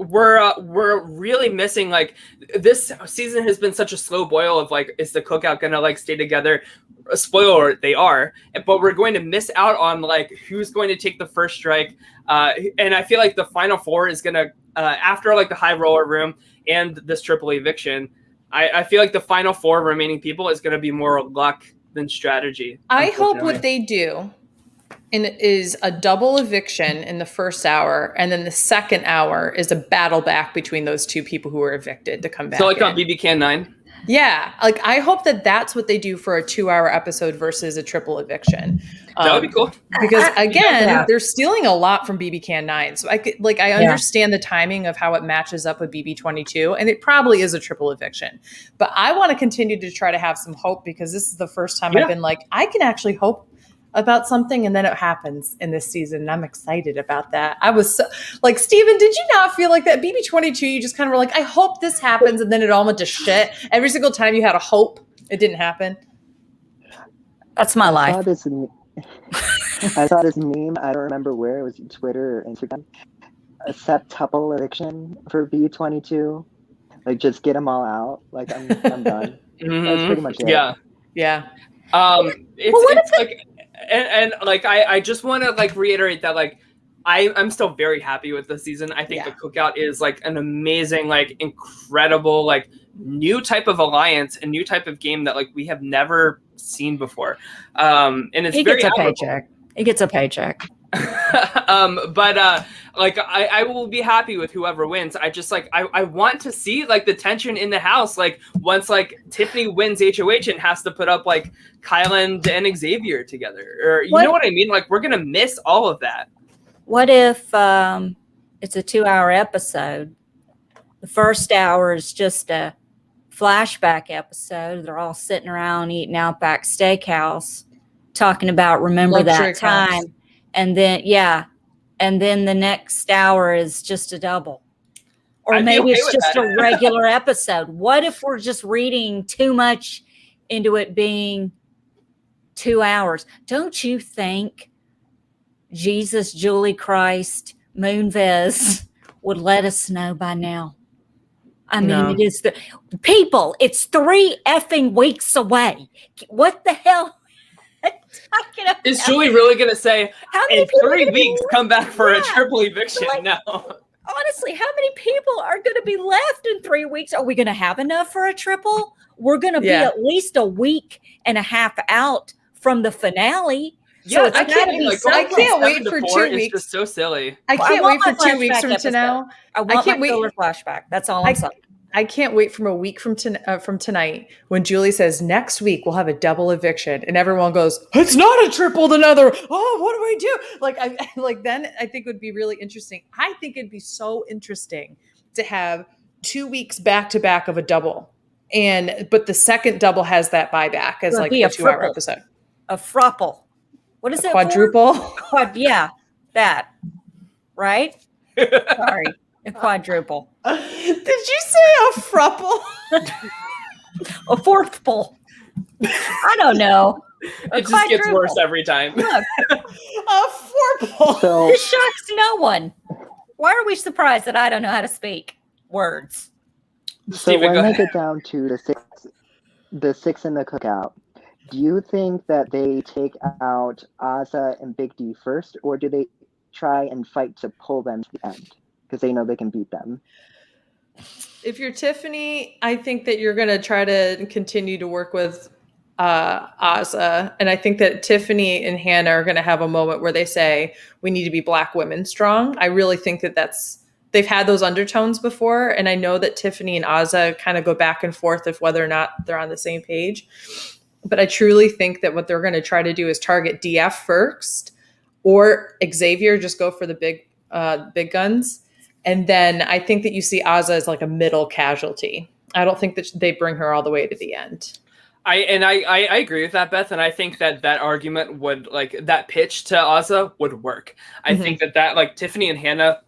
we're really missing like this season has been such a slow boil of like is the Cookout gonna like stay together? A spoiler, they are, but we're going to miss out on like who's going to take the first strike. And I feel like the final four is gonna after like the high roller room and this triple eviction. I feel like the final four remaining people is gonna be more luck than strategy. I hope what they do is a double eviction in the first hour, and then the second hour is a battle back between those two people who were evicted to come back. So like on BB Can 9? Yeah. Like I hope that that's what they do for a 2-hour episode versus a triple eviction. That would be cool. Because again, they're stealing a lot from BB Can 9. So I understand the timing of how it matches up with BB 22, and it probably is a triple eviction. But I want to continue to try to have some hope because this is the first time I've been like, I can actually hope about something, and then it happens in this season, and I'm excited about that. I was so, like, Steven, did you not feel like that? BB 22, you just kind of were like, I hope this happens, and then it all went to shit. Every single time you had a hope, it didn't happen. That's my life. I saw this meme. I don't remember where it was, Twitter or Instagram. A septuple eviction for BB22. Like, just get them all out. Like, I'm done. That's pretty much it. Yeah. It's like. And like I just want to like reiterate that like I'm still very happy with the season. I think the Cookout is like an amazing, like incredible, like new type of alliance, a new type of game that like we have never seen before. And it's he gets a paycheck. He gets a paycheck. But like I will be happy with whoever wins. I just like I want to see like the tension in the house. Like once like Tiffany wins HOH and has to put up like Kyland and Xavier together, or you know what I mean? Like we're gonna miss all of that. What if it's a 2-hour episode? The first hour is just a flashback episode. They're all sitting around eating Outback Steakhouse, talking about remember that time. And then, and then the next hour is just a double. Or maybe it's just a regular episode. What if we're just reading too much into it being 2 hours? Don't you think Jesus, Julie Christ, Moonves would let us know by now? I mean, it is people, it's 3 effing weeks away. What the hell? Is Julie really going to say, in 3 weeks, come back for a triple eviction? Like, no. Honestly, how many people are going to be left in 3 weeks? Are we going to have enough for a triple? We're going to be at least a week and a half out from the finale. Yeah, so I can't wait for 2 weeks. It's just so silly. I can't wait for 2 weeks from now. I want my filler flashback. That's all I'm saying. I can't wait from a week from tonight when Julie says next week we'll have a double eviction and everyone goes, it's not a triple another. Oh, what do we do? Then I think it would be really interesting. I think it'd be so interesting to have 2 weeks back to back of a double, but the second double has that buyback as like a 2-hour episode. A frupple. What is it? Quadruple? Yeah, that. Right? Sorry. A quadruple. Did you say a frupple? A fourthple. I don't know. It just gets worse every time. Look, a fourple. So this shocks no one. Why are we surprised that I don't know how to speak words? Steven, when they get down to the six in the cookout, do you think that they take out Azah and Big D first, or do they try and fight to pull them to the end because they know they can beat them? If you're Tiffany, I think that you're going to try to continue to work with Azah. And I think that Tiffany and Hannah are going to have a moment where they say, we need to be Black women strong. I really think that they've had those undertones before. And I know that Tiffany and Azah kind of go back and forth of whether or not they're on the same page. But I truly think that what they're going to try to do is target DF first, or Xavier, just go for the big guns. And then I think that you see Azah as like a middle casualty. I don't think that they bring her all the way to the end. I agree with that, Beth, and I think that argument would, like, that pitch to Azah would work. I think that like Tiffany and Hannah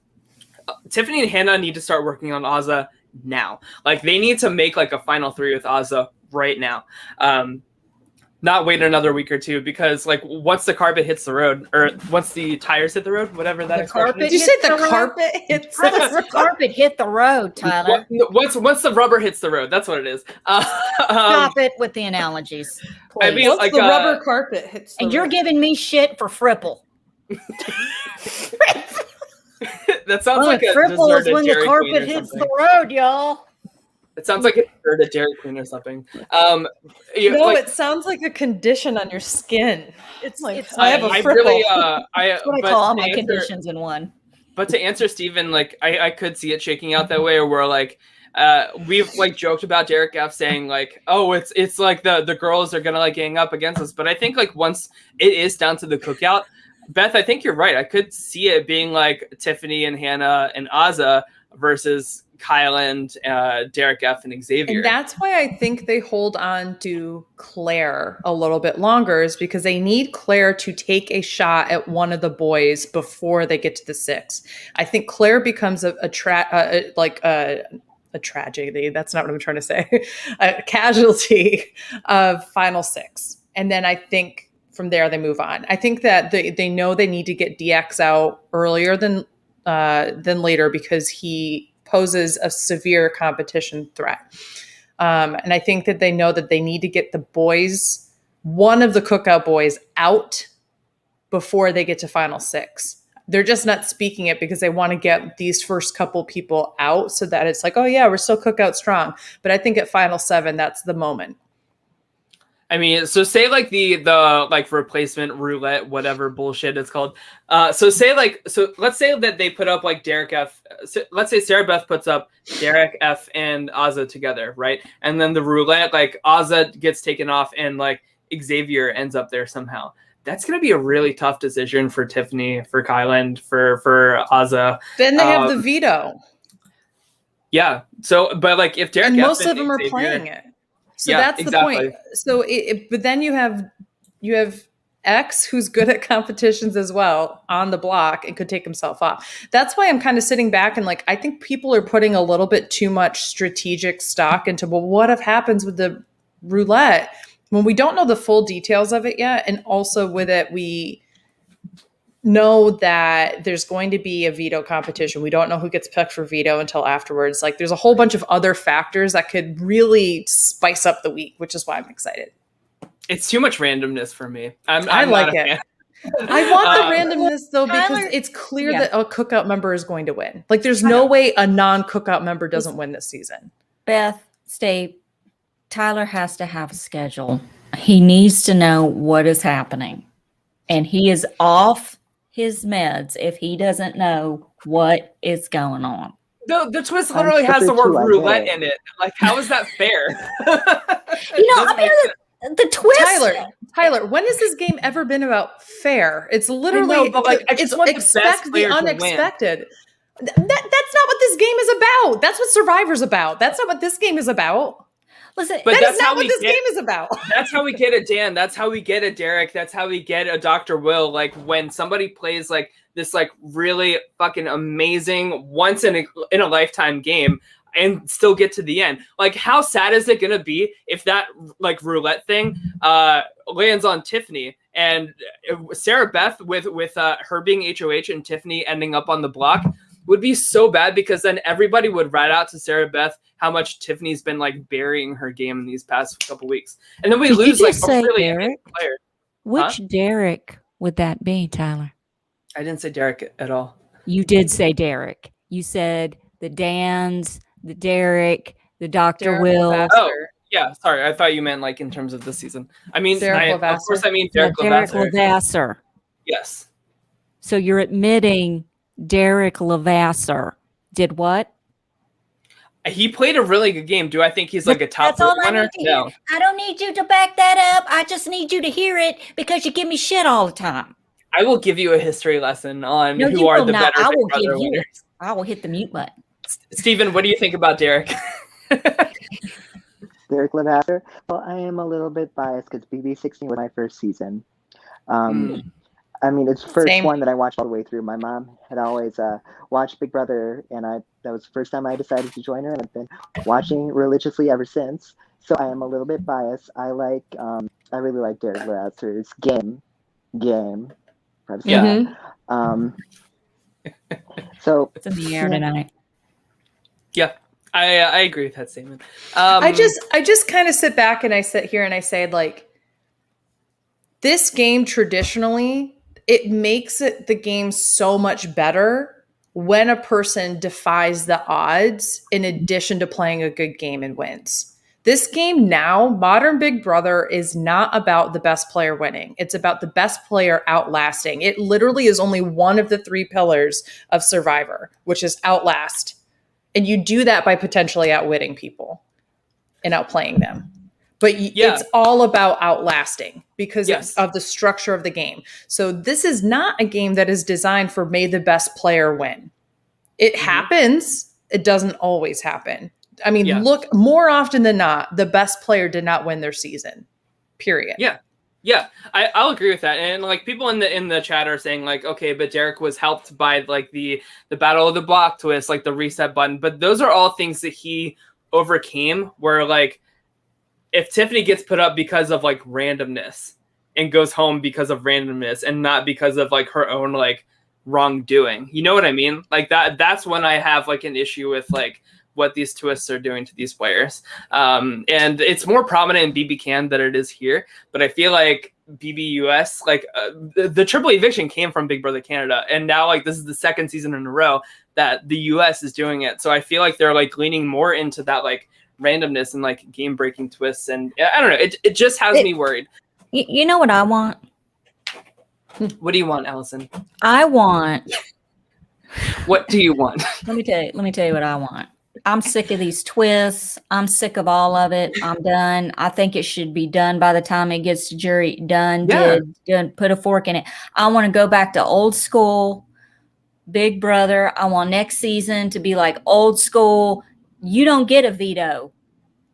need to start working on Azah now. Like, they need to make like a final 3 with Azah right now. Not wait another week or two, because like once the carpet hits the road, or once the tires hit the road, whatever that expression is. Did you say the carpet hits How does the carpet hit the road, Tyler? Once the rubber hits the road, that's what it is. Stop it with the analogies, please. I mean, once like, the rubber carpet hits the and you're road. giving me shit for fripple. That sounds like a fripple is deserted when the Dairy carpet Queen or hits something. the road, y'all. It sounds like a deserted Dairy Queen or something. It sounds like a condition on your skin. It's I have a I fripple. really, that's what I call all my conditions in one. But to answer Steven, like, I could see it shaking out that way, or where like we've like joked about Derek F saying like, oh, it's like the girls are gonna like gang up against us. But I think like once it is down to the cookout, Beth, I think you're right. I could see it being like Tiffany and Hannah and Azah versus Kyland, Derek F, and Xavier. And that's why I think they hold on to Claire a little bit longer, is because they need Claire to take a shot at one of the boys before they get to the 6. I think Claire becomes a tragedy. That's not what I'm trying to say. A casualty of final 6. And then I think from there they move on. I think that they know they need to get DX out earlier than later, because he poses a severe competition threat. And I think that they know that they need to get the boys, one of the cookout boys, out before they get to final 6. They're just not speaking it because they want to get these first couple people out so that it's like, oh yeah, we're still cookout strong. But I think at final 7, that's the moment. I mean, so say like the like replacement roulette, whatever bullshit it's called. So let's say that they put up like Derek F. So let's say Sarah Beth puts up Derek F and Azah together, right? And then the roulette, like Azah gets taken off and like Xavier ends up there somehow. That's gonna be a really tough decision for Tiffany, for Kyland, for Azah. Then they have the veto. Yeah. So, but like if Derek and F most and of them Xavier, are playing it. So yeah, that's exactly. the point. So, but then you have X, who's good at competitions as well, on the block and could take himself off. That's why I'm kind of sitting back and like, I think people are putting a little bit too much strategic stock into, well, what if happens with the roulette when we don't know the full details of it yet? And also with it, we know that there's going to be a veto competition. We don't know who gets picked for veto until afterwards. Like, there's a whole bunch of other factors that could really spice up the week, which is why I'm excited. It's too much randomness for me. I like it. I want the randomness though, because Tyler, it's clear that a cookout member is going to win. Like, there's no way a non-cookout member doesn't win this season. Beth, Tyler has to have a schedule. He needs to know what is happening. And he is off his meds if he doesn't know what is going on. The twist literally has the word roulette in it. Like, how is that fair? The twist. Tyler, when has this game ever been about fair? It's literally expect the unexpected. That's not what this game is about. That's what Survivor's about. That's not what this game is about. Listen, but that is not what this game is about. That's how we get a Dan. That's how we get a Derek. That's how we get a Dr. Will. Like, when somebody plays like this, like, really fucking amazing once in a lifetime game and still get to the end. Like, how sad is it gonna be if that like roulette thing lands on Tiffany and Sarah Beth with her being HOH and Tiffany ending up on the block? Would be so bad, because then everybody would rat out to Sarah Beth how much Tiffany's been like burying her game in these past couple weeks, and then we lose like a really good player. Which Derek would that be, Tyler? I didn't say Derek at all. You did say Derek. You said the Dans, the Derek, the Dr. Will. Oh, yeah. Sorry, I thought you meant like in terms of this season. I mean, of course, I mean Derek Levasseur. Yes. So you're admitting Derek Levasseur did what? He played a really good game. Do I think he's like a top winner? No. I don't need you to back that up. I just need you to hear it, because you give me shit all the time. I will give you a history lesson on who are the better Big Brother winners. I will hit the mute button. Steven, what do you think about Derek? Derek Levasseur? Well, I am a little bit biased because BB16 was my first season. I mean, it's the first one that I watched all the way through. My mom had always watched Big Brother, and that was the first time I decided to join her, and I've been watching religiously ever since. So I am a little bit biased. I really like Derek Levasseur. Game. Yeah. So it's in the air tonight. Yeah, I agree with that statement. I just kind of sit back and I sit here and I say, like, this game traditionally, it makes the game so much better when a person defies the odds in addition to playing a good game and wins. This game now, modern Big Brother, is not about the best player winning. It's about the best player outlasting. It literally is only one of the 3 pillars of Survivor, which is outlast. And you do that by potentially outwitting people and outplaying them. But it's all about outlasting because of the structure of the game. So this is not a game that is designed for may the best player win. It happens. It doesn't always happen. I mean, look, more often than not, the best player did not win their season, period. Yeah, I'll agree with that. And like people in the chat are saying like, okay, but Derek was helped by like the battle of the block twist, like the reset button. But those are all things that he overcame where like, if Tiffany gets put up because of like randomness and goes home because of randomness and not because of like her own like wrongdoing, you know what I mean? Like that's when I have like an issue with like what these twists are doing to these players. And it's more prominent in BB Can than it is here. But I feel like BB US, like the triple eviction came from Big Brother Canada. And now like this is the second season in a row that the US is doing it. So I feel like they're like leaning more into that like randomness and like game breaking twists, and I don't know, it just has me worried. You know what I want? What do you want, Allison? I want what do you want? Let me tell you what I want. I'm sick of these twists. I'm sick of all of it. I'm done. I think it should be done by the time it gets to jury. Done. Put a fork in it. I want to go back to old school Big Brother. I want next season to be like old school. You don't get a veto.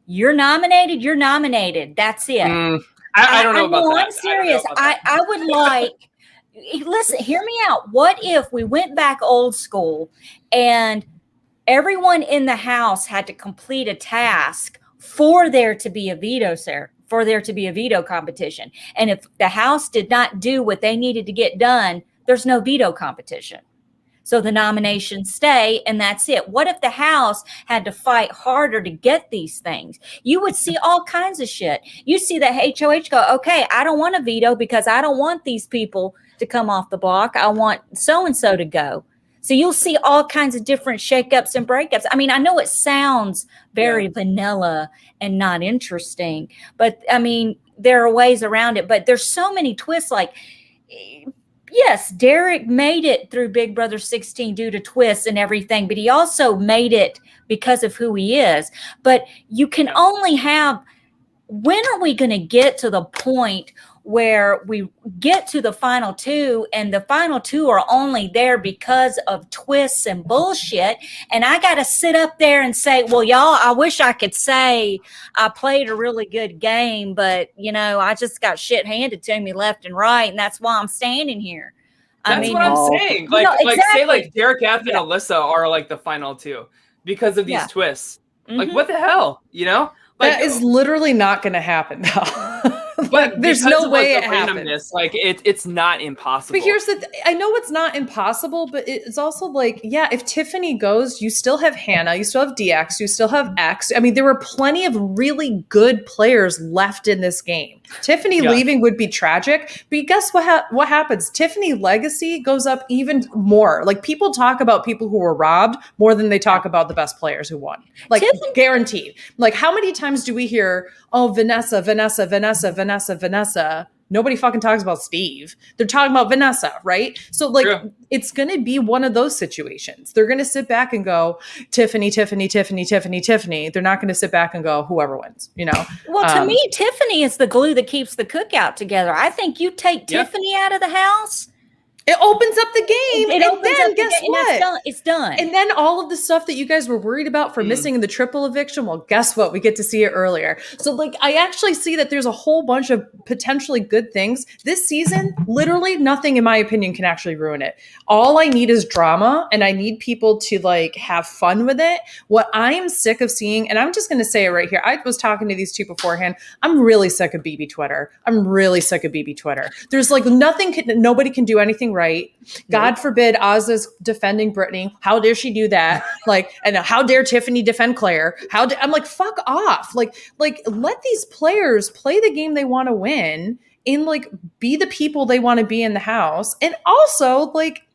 You're nominated. You're nominated. That's it. I don't know about that. I'm serious. I would like, listen, hear me out. What if we went back old school and everyone in the house had to complete a task for there to be a veto, for there to be a veto competition? And if the house did not do what they needed to get done, there's no veto competition. So the nominations stay, and that's it. What if the House had to fight harder to get these things? You would see all kinds of shit. You see the HOH go, okay, I don't want a veto because I don't want these people to come off the block. I want so-and-so to go. So you'll see all kinds of different shakeups and breakups. I mean, I know it sounds very vanilla and not interesting, but I mean, there are ways around it. But there's so many twists, like yes, Derek made it through Big Brother 16 due to twists and everything, but he also made it because of who he is. But you can only have, when are we going to get to the point where we get to the final two and the final two are only there because of twists and bullshit? And I got to sit up there and say, well, y'all, I wish I could say I played a really good game, but I just got shit handed to me left and right. And that's why I'm standing here. That's what I'm saying. Like, exactly. say like Derek F and Alyssa are like the final two because of these twists. Like, what the hell, Like, that is literally not going to happen now. But there's no way it happens. Like it's not impossible. But here's the I know it's not impossible, but it's also like, if Tiffany goes, you still have Hannah, you still have DX, you still have X. I mean, there were plenty of really good players left in this game. Tiffany leaving would be tragic, but guess what happens? Tiffany legacy goes up even more. Like, people talk about people who were robbed more than they talk about the best players who won. Like, guaranteed. Like, how many times do we hear, oh, Vanessa? Nobody fucking talks about Steve. They're talking about Vanessa, right? So, like, it's going to be one of those situations. They're going to sit back and go, Tiffany. They're not going to sit back and go, whoever wins, Well, to me, Tiffany is the glue that keeps the cookout together. I think you take Tiffany out of the house, it opens up the game. And then guess what? It's done. And then all of the stuff that you guys were worried about for missing in the triple eviction, well, guess what? We get to see it earlier. So, like, I actually see that there's a whole bunch of potentially good things. This season, literally nothing, in my opinion, can actually ruin it. All I need is drama, and I need people to, like, have fun with it. What I am sick of seeing, and I'm just going to say it right here. I was talking to these two beforehand. I'm really sick of BB Twitter. There's, like, nobody can do anything right. God forbid Azah's defending Brittini. How dare she do that? Like, and how dare Tiffany defend Claire? I'm like, fuck off. Like let these players play the game they want to win and, like, be the people they want to be in the house. And also, like,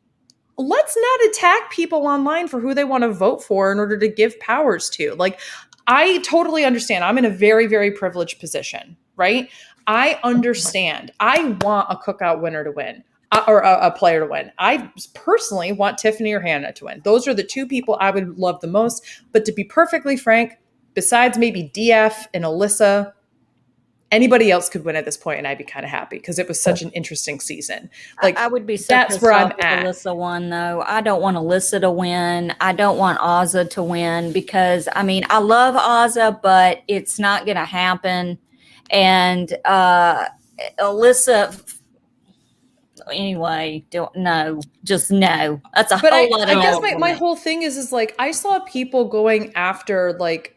let's not attack people online for who they want to vote for in order to give powers to. Like, I totally understand. I'm in a very, very privileged position, right? I understand. I want a cookout winner to win. Or a player to win. I personally want Tiffany or Hannah to win. Those are the two people I would love the most. But to be perfectly frank, besides maybe DF and Alyssa, anybody else could win at this point, and I'd be kind of happy because it was such an interesting season. Like, I would be so that's pissed where off I'm if at. Alyssa won, though. I don't want Alyssa to win. I don't want Azah to win because, I mean, I love Azah, but it's not going to happen. And Alyssa... Anyway, just no. That's a whole lot of. I guess my whole thing is like, I saw people going after, like,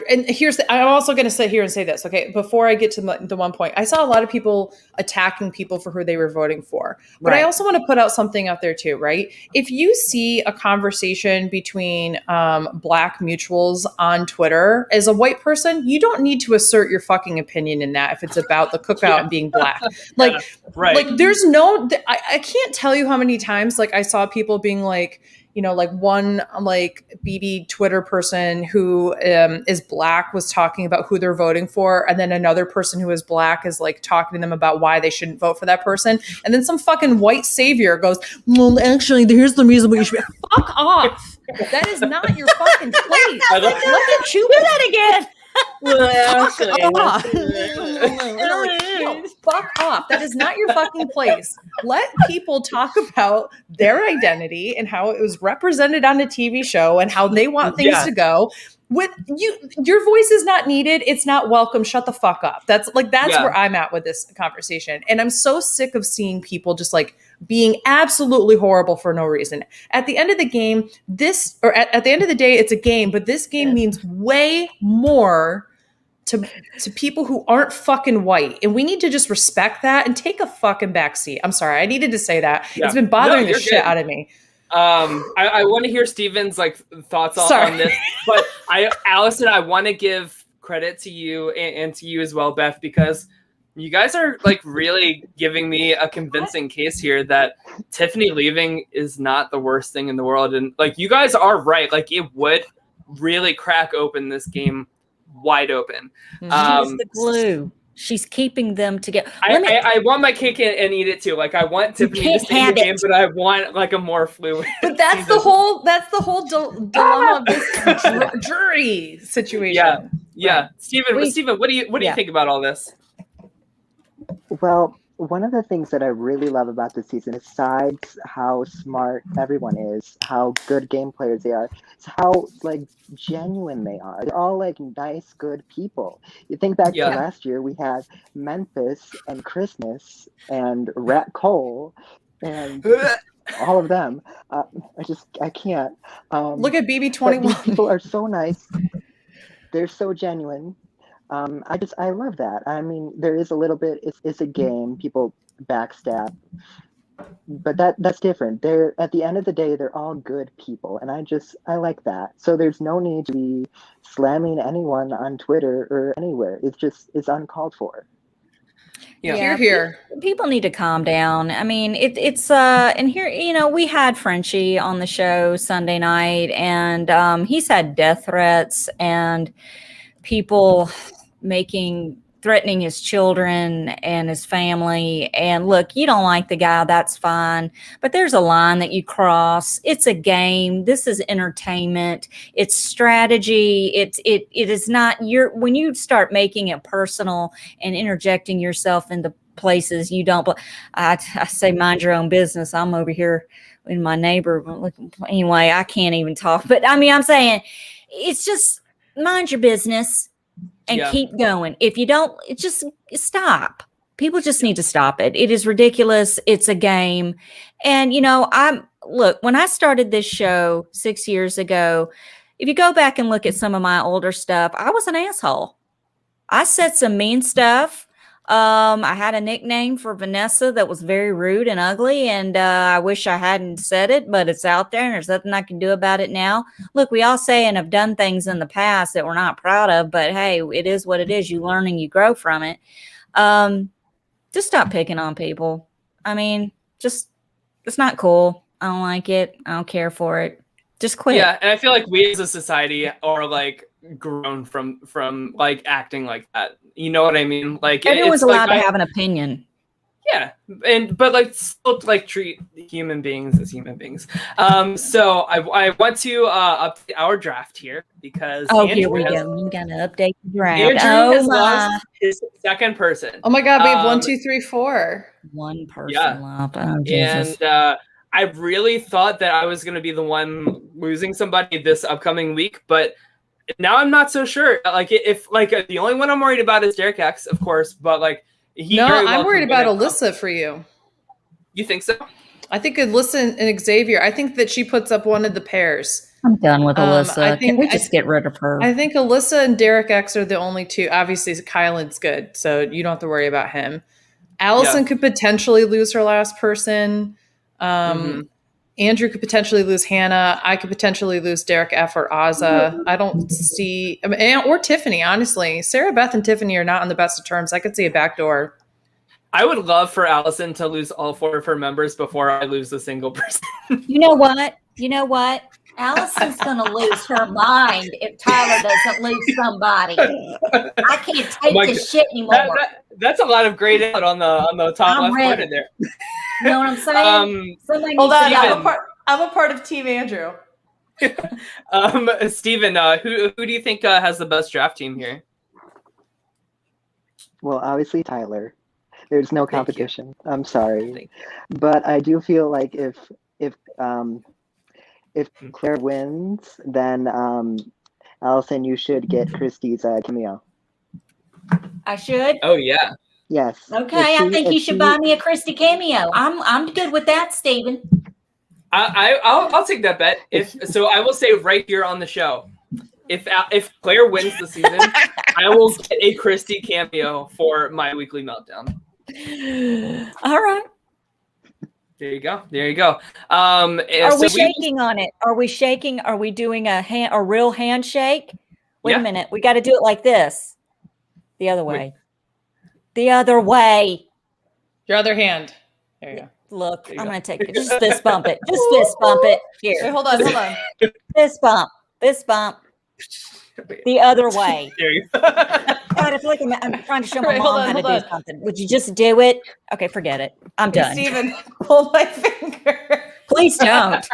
and I'm also going to sit here and say this, okay? Before I get to the one point, I saw a lot of people attacking people for who they were voting for. But I also want to put out something out there too, right? If you see a conversation between Black mutuals on Twitter, as a white person, you don't need to assert your fucking opinion in that if it's about the cookout and being Black. Like, like, there's no, I can't tell you how many times, like, I saw people being like, like, one, like, BB Twitter person who is Black was talking about who they're voting for. And then another person who is Black is, like, talking to them about why they shouldn't vote for that person. And then some fucking white savior goes, well, actually, here's the reason why you should be. Fuck off. That is not your fucking place. Look at you. Do that again. Fuck off. That is not your fucking place. Let people talk about their identity and how it was represented on a TV show and how they want things to go. With you, your voice is not needed. It's not welcome. Shut the fuck up. That's where I'm at with this conversation. And I'm so sick of seeing people just, like, being absolutely horrible for no reason. At the end of the game, at the end of the day, it's a game, but this game means way more to people who aren't fucking white. And we need to just respect that and take a fucking backseat. I'm sorry. I needed to say that. Yeah. It's been bothering the shit out of me. I want to hear Steven's, like, thoughts on this, but Allison, I want to give credit to you and to you as well, Beth, because you guys are, like, really giving me a convincing case here that Tiffany leaving is not the worst thing in the world. And, like, you guys are right. Like, it would really crack open this game wide open. She's the glue. She's keeping them together. I want my cake and eat it too. Like I want Tiffany to stay in the game, but I want like a more fluid. But that's the whole dilemma of this jury situation. Yeah. Steven, what do you think about all this? Well, one of the things that I really love about this season, besides how smart everyone is, how good game players they are, is how like genuine they are. They're all like nice, good people. You think back to last year, we had Memphis and Christmas and Rat Cole and all of them. I can't. Look at BB21. These people are so nice. They're so genuine. I love that. I mean, there is a little bit, it's a game, people backstab, but that's different. They're, at the end of the day, they're all good people, and I like that. So there's no need to be slamming anyone on Twitter or anywhere. It's uncalled for. Yeah, here. People need to calm down. I mean, and here, we had Frenchie on the show Sunday night, and he's had death threats and people threatening his children and his family. And look, you don't like the guy, that's fine, but there's a line that you cross. It's a game. This is entertainment. It's strategy. It is not when you start making it personal and interjecting yourself into places you don't. I say mind your own business. I'm over here in my neighbor. Anyway, I can't even talk. But I mean, I'm saying it's just mind your business. And keep going. If you don't, just stop. People just need to stop it. It is ridiculous. It's a game. And, when I started this show 6 years ago, if you go back and look at some of my older stuff, I was an asshole. I said some mean stuff. I had a nickname for Vanessa that was very rude and ugly, and I wish I hadn't said it, but it's out there, and there's nothing I can do about it now. Look, we all say and have done things in the past that we're not proud of, but hey, it is what it is. You learn and you grow from it. Just stop picking on people. I mean, it's not cool. I don't like it. I don't care for it. Just quit. Yeah, and I feel like we as a society are like grown from like acting like that. You know what I mean? Like everyone's allowed to have an opinion. Yeah, but like still like treat human beings as human beings. So I want to update our draft here because here we go. We got to update the draft. Andrew has lost his second person. Oh my God, we have 1, 2, 3, 4. One person left. Oh, Jesus. And I really thought that I was going to be the one losing somebody this upcoming week, but now I'm not so sure. Like if like the only one I'm worried about is Derek X, of course, but like I'm worried about Alyssa for you. You think so? I think Alyssa and Xavier. I think that she puts up one of the pairs. I'm done with Alyssa. Can we just get rid of her? I think Alyssa and Derek X are the only two. Obviously, Kyland's good, so you don't have to worry about him. Allison could potentially lose her last person. Andrew could potentially lose Hannah. I could potentially lose Derek F or Azah. I don't see, or Tiffany, honestly. Sarah, Beth, and Tiffany are not on the best of terms. I could see a backdoor. I would love for Allison to lose all 4 of her members before I lose a single person. You know what? Allison's going to lose her mind if Tyler doesn't lose somebody. I can't take this shit anymore. That's a lot of great input on the top left corner there. You know what I'm saying? Hold on, I'm a part of Team Andrew. Steven, who do you think has the best draft team here? Well, obviously Tyler. There's no competition. I'm sorry, but I do feel like if Claire wins, then Allison, you should get Christy's cameo. I should. Oh yeah. Yes. Okay, I think you should buy me a Christy cameo. I'm good with that, Steven. I'll take that bet. So I will say right here on the show, if Claire wins the season, I will get a Christy cameo for my weekly meltdown. All right. There you go. Are we shaking on it? Are we shaking? Are we doing a real handshake? Wait a minute. We got to do it like this. The other way. The other way. Your other hand. There you go. Look, I'm going to take it. Just fist bump it. Just fist bump it. Here. Wait, hold on. Fist bump. The other way. There you go. God, I feel like I'm trying to show my Right, hold mom on, how to hold do on. something. Would you just do it? Okay, forget it. I'm Hey, done. Steven, hold my finger. Please don't. At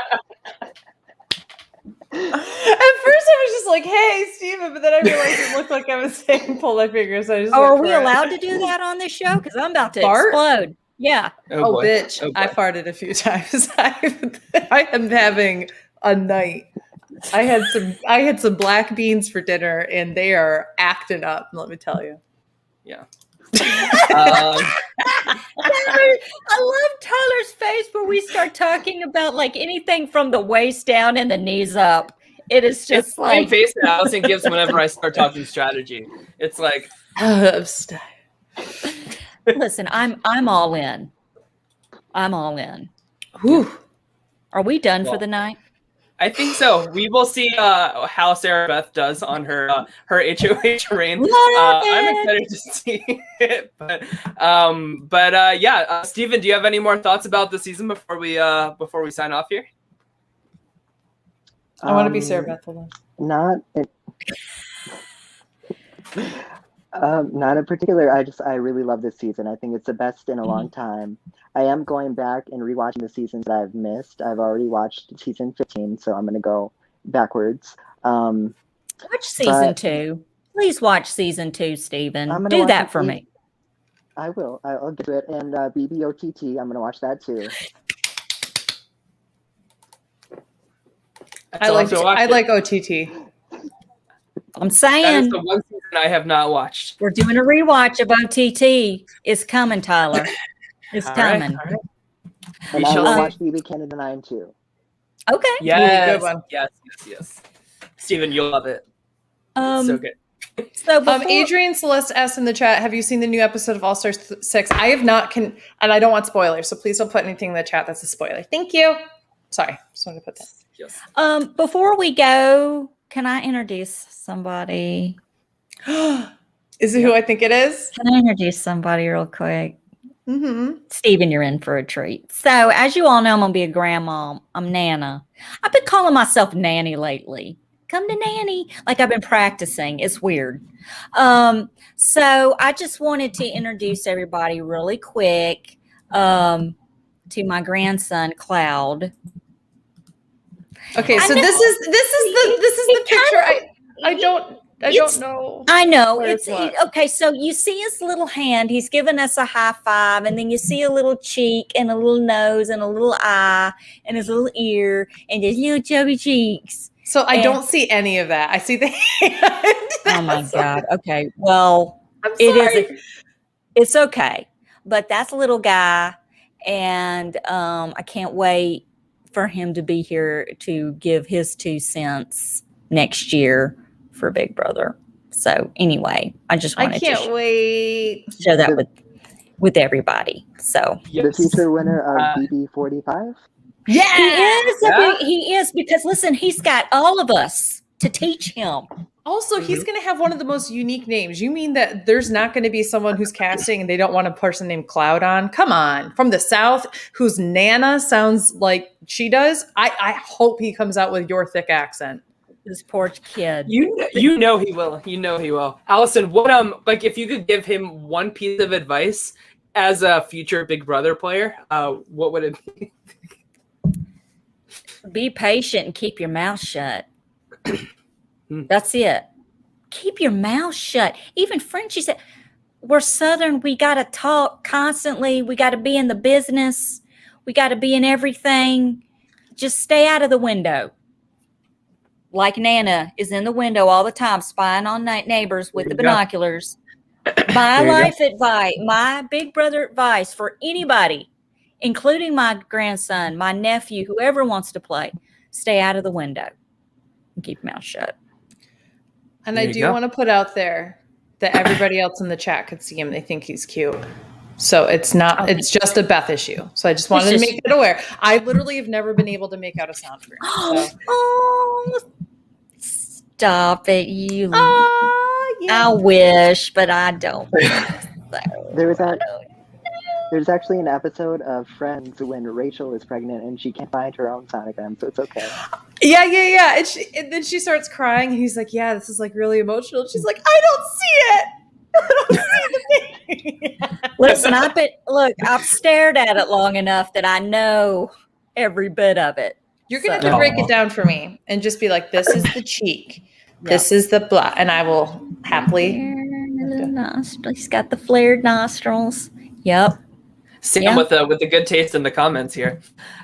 first, I was just like, "Hey, Steven," but then I realized it looked like I was saying "pull my finger," so I just. Oh, went are for we it. allowed to do that on this show? Because I'm about to Fart? explode. Yeah. Oh, boy. bitch! Oh, boy. I farted a few times. I am having a night. I had some black beans for dinner, and they are acting up. Let me tell you. Yeah. I love Tyler's face where we start talking about like anything from the waist down and the knees up. It is just It's the same like face that Allison gives whenever I start talking strategy. It's like, listen, I'm all in. I'm all in. Whew. Are we done for Well, the night? I think so. We will see how Sarah Beth does on her HOH reign. I'm excited to see it. But yeah, Steven, do you have any more thoughts about the season before we sign off here? I want to be Sarah Beth. Hold on. Not in particular. I really love this season. I think it's the best in a long time. I am going back and rewatching the seasons that I've missed. I've already watched season 15, so I'm going to go backwards. Watch season 2. Please watch season 2, Steven. Do that for me. I will. I'll get to it. And BBOTT, I'm going to watch that too. I like OTT. I'm That is saying the one season I have not watched. we're doing a rewatch of OTT. It's coming, Tyler. It's coming. All right. And I will watch BB Canada 9 too. Okay. Yes, good one. yes. Steven, you'll love it. It's so good. So Adrian Celeste S in the chat, have you seen the new episode of All Stars 6? I have not, and I don't want spoilers, so please don't put anything in the chat that's a spoiler. Thank you. Sorry, just wanted to put that. Yes. Before we go, can I introduce somebody? Is it who I think it is? Can I introduce somebody real quick? Mm-hmm. Steven, you're in for a treat. So, as you all know, I'm going to be a grandma. I'm Nana. I've been calling myself Nanny lately. Come to Nanny. Like I've been practicing. It's weird. So, I just wanted to introduce everybody really quick to my grandson, Cloud. Okay, so this is the picture. I don't know. I know. Where's Okay, so you see his little hand. He's giving us a high five, and then you see a little cheek and a little nose and a little eye and his little ear and his little chubby cheeks. So I don't see any of that. I see the hand. Oh my God. Okay. Well, I'm sorry. It's okay. But that's a little guy, and I can't wait for him to be here to give his 2 cents next year for Big Brother. So anyway, I just wanted to wait. share that with everybody. So The future winner of BB45? yeah, he is because listen, he's got all of us to teach him. Also, he's going to have one of the most unique names. You mean that there's not going to be someone who's casting and they don't want a person named Cloud on? Come on. From the South, whose Nana sounds like she does. I hope he comes out with your thick accent. This poor kid. You know he will. You know he will. Allison, what like if you could give him one piece of advice as a future Big Brother player, what would it be? Be patient and keep your mouth shut. That's it. Keep your mouth shut. Even Frenchie said, we're Southern. We got to talk constantly. We got to be in the business. We got to be in everything. Just stay out of the window. Like Nana is in the window all the time, spying on neighbors with the binoculars. My life advice, my Big Brother advice for anybody, including my grandson, my nephew, whoever wants to play, stay out of the window and keep your mouth shut. And I do want to put out there that everybody else in the chat could see him. They think he's cute. So it's not, it's just a Beth issue. So I just wanted to make it aware. I literally have never been able to make out a sound for him. So. Oh, stop it. Yeah. I wish, but I don't. There was that. There's actually an episode of Friends when Rachel is pregnant and she can't find her own sonogram, so it's okay. Yeah. And then she starts crying. And he's like, yeah, this is like really emotional. She's like, I don't see it. I don't see the baby. Listen, I've stared at it long enough that I know every bit of it. You're going to have to break it down for me and just be like, this is the cheek. This is the blah. And I will happily. He's got the flared nostrils. Yep. Sam with the good taste in the comments here.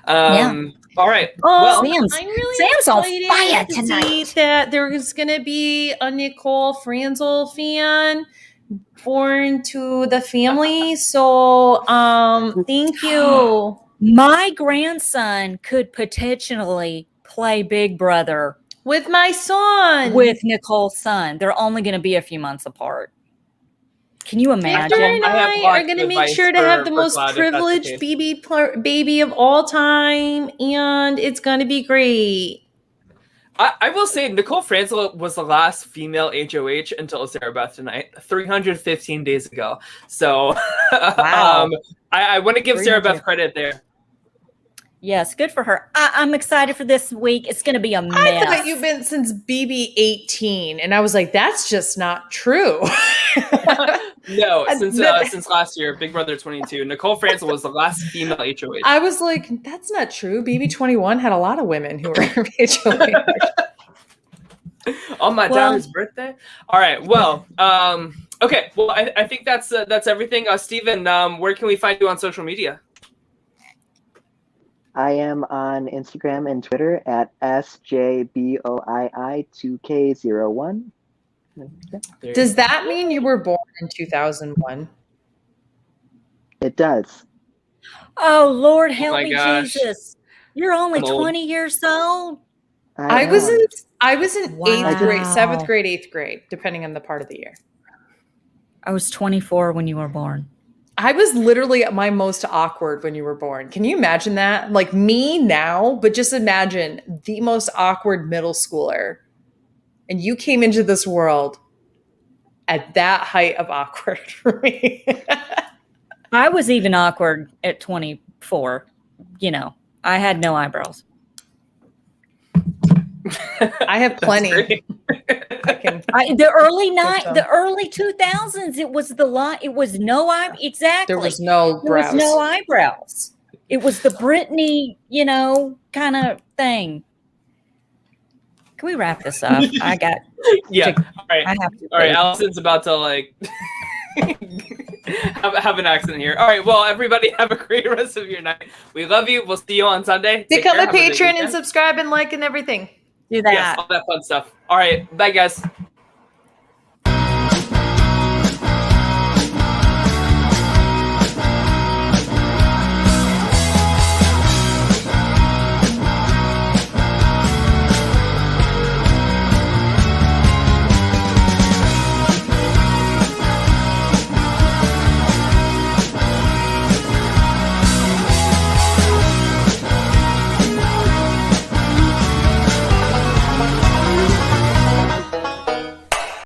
All right. Oh, well, Sam's on fire tonight. See that there's going to be a Nicole Franzel fan born to the family. So, thank you. My grandson could potentially play Big Brother with my son. With Nicole's son. They're only going to be a few months apart. Can you imagine? Victor and I are going to make sure to have the most privileged baby of all time, and it's going to be great. I will say Nicole Franzel was the last female HOH until Sarah Beth tonight, 315 days ago. So wow. I want to give Sarah Beth credit there. Yes, good for her. I'm excited for this week. It's going to be a mess. I thought you've been since BB 18, and I was like, that's just not true. No, since last year, Big Brother 22, Nicole Franzel was the last female HOH. I was like, that's not true. BB 21 had a lot of women who were HOH. On my daughter's birthday. All right. Well, okay. Well, I think that's everything. Steven, where can we find you on social media? I am on Instagram and Twitter at SJBOII2K01. Does that mean you were born in 2001? It does. Oh, Lord, help me, Jesus. You're only 20 years old? I was in 8th grade, 7th grade, 8th grade, depending on the part of the year. I was 24 when you were born. I was literally at my most awkward when you were born. Can you imagine that? Like me now, but just imagine the most awkward middle schooler. And you came into this world at that height of awkward for me. I was even awkward at 24. You know, I had no eyebrows. I have plenty. The early 2000s, it was no eyebrows. Exactly. There was no brows. There was no eyebrows. It was the Brittini, kind of thing. Can we wrap this up? All right. All right. Allison's about to have an accident here. All right. Well, everybody have a great rest of your night. We love you. We'll see you on Sunday. Become a patron and subscribe and like and everything. Do that. Yes, all that fun stuff. All right. Bye, guys.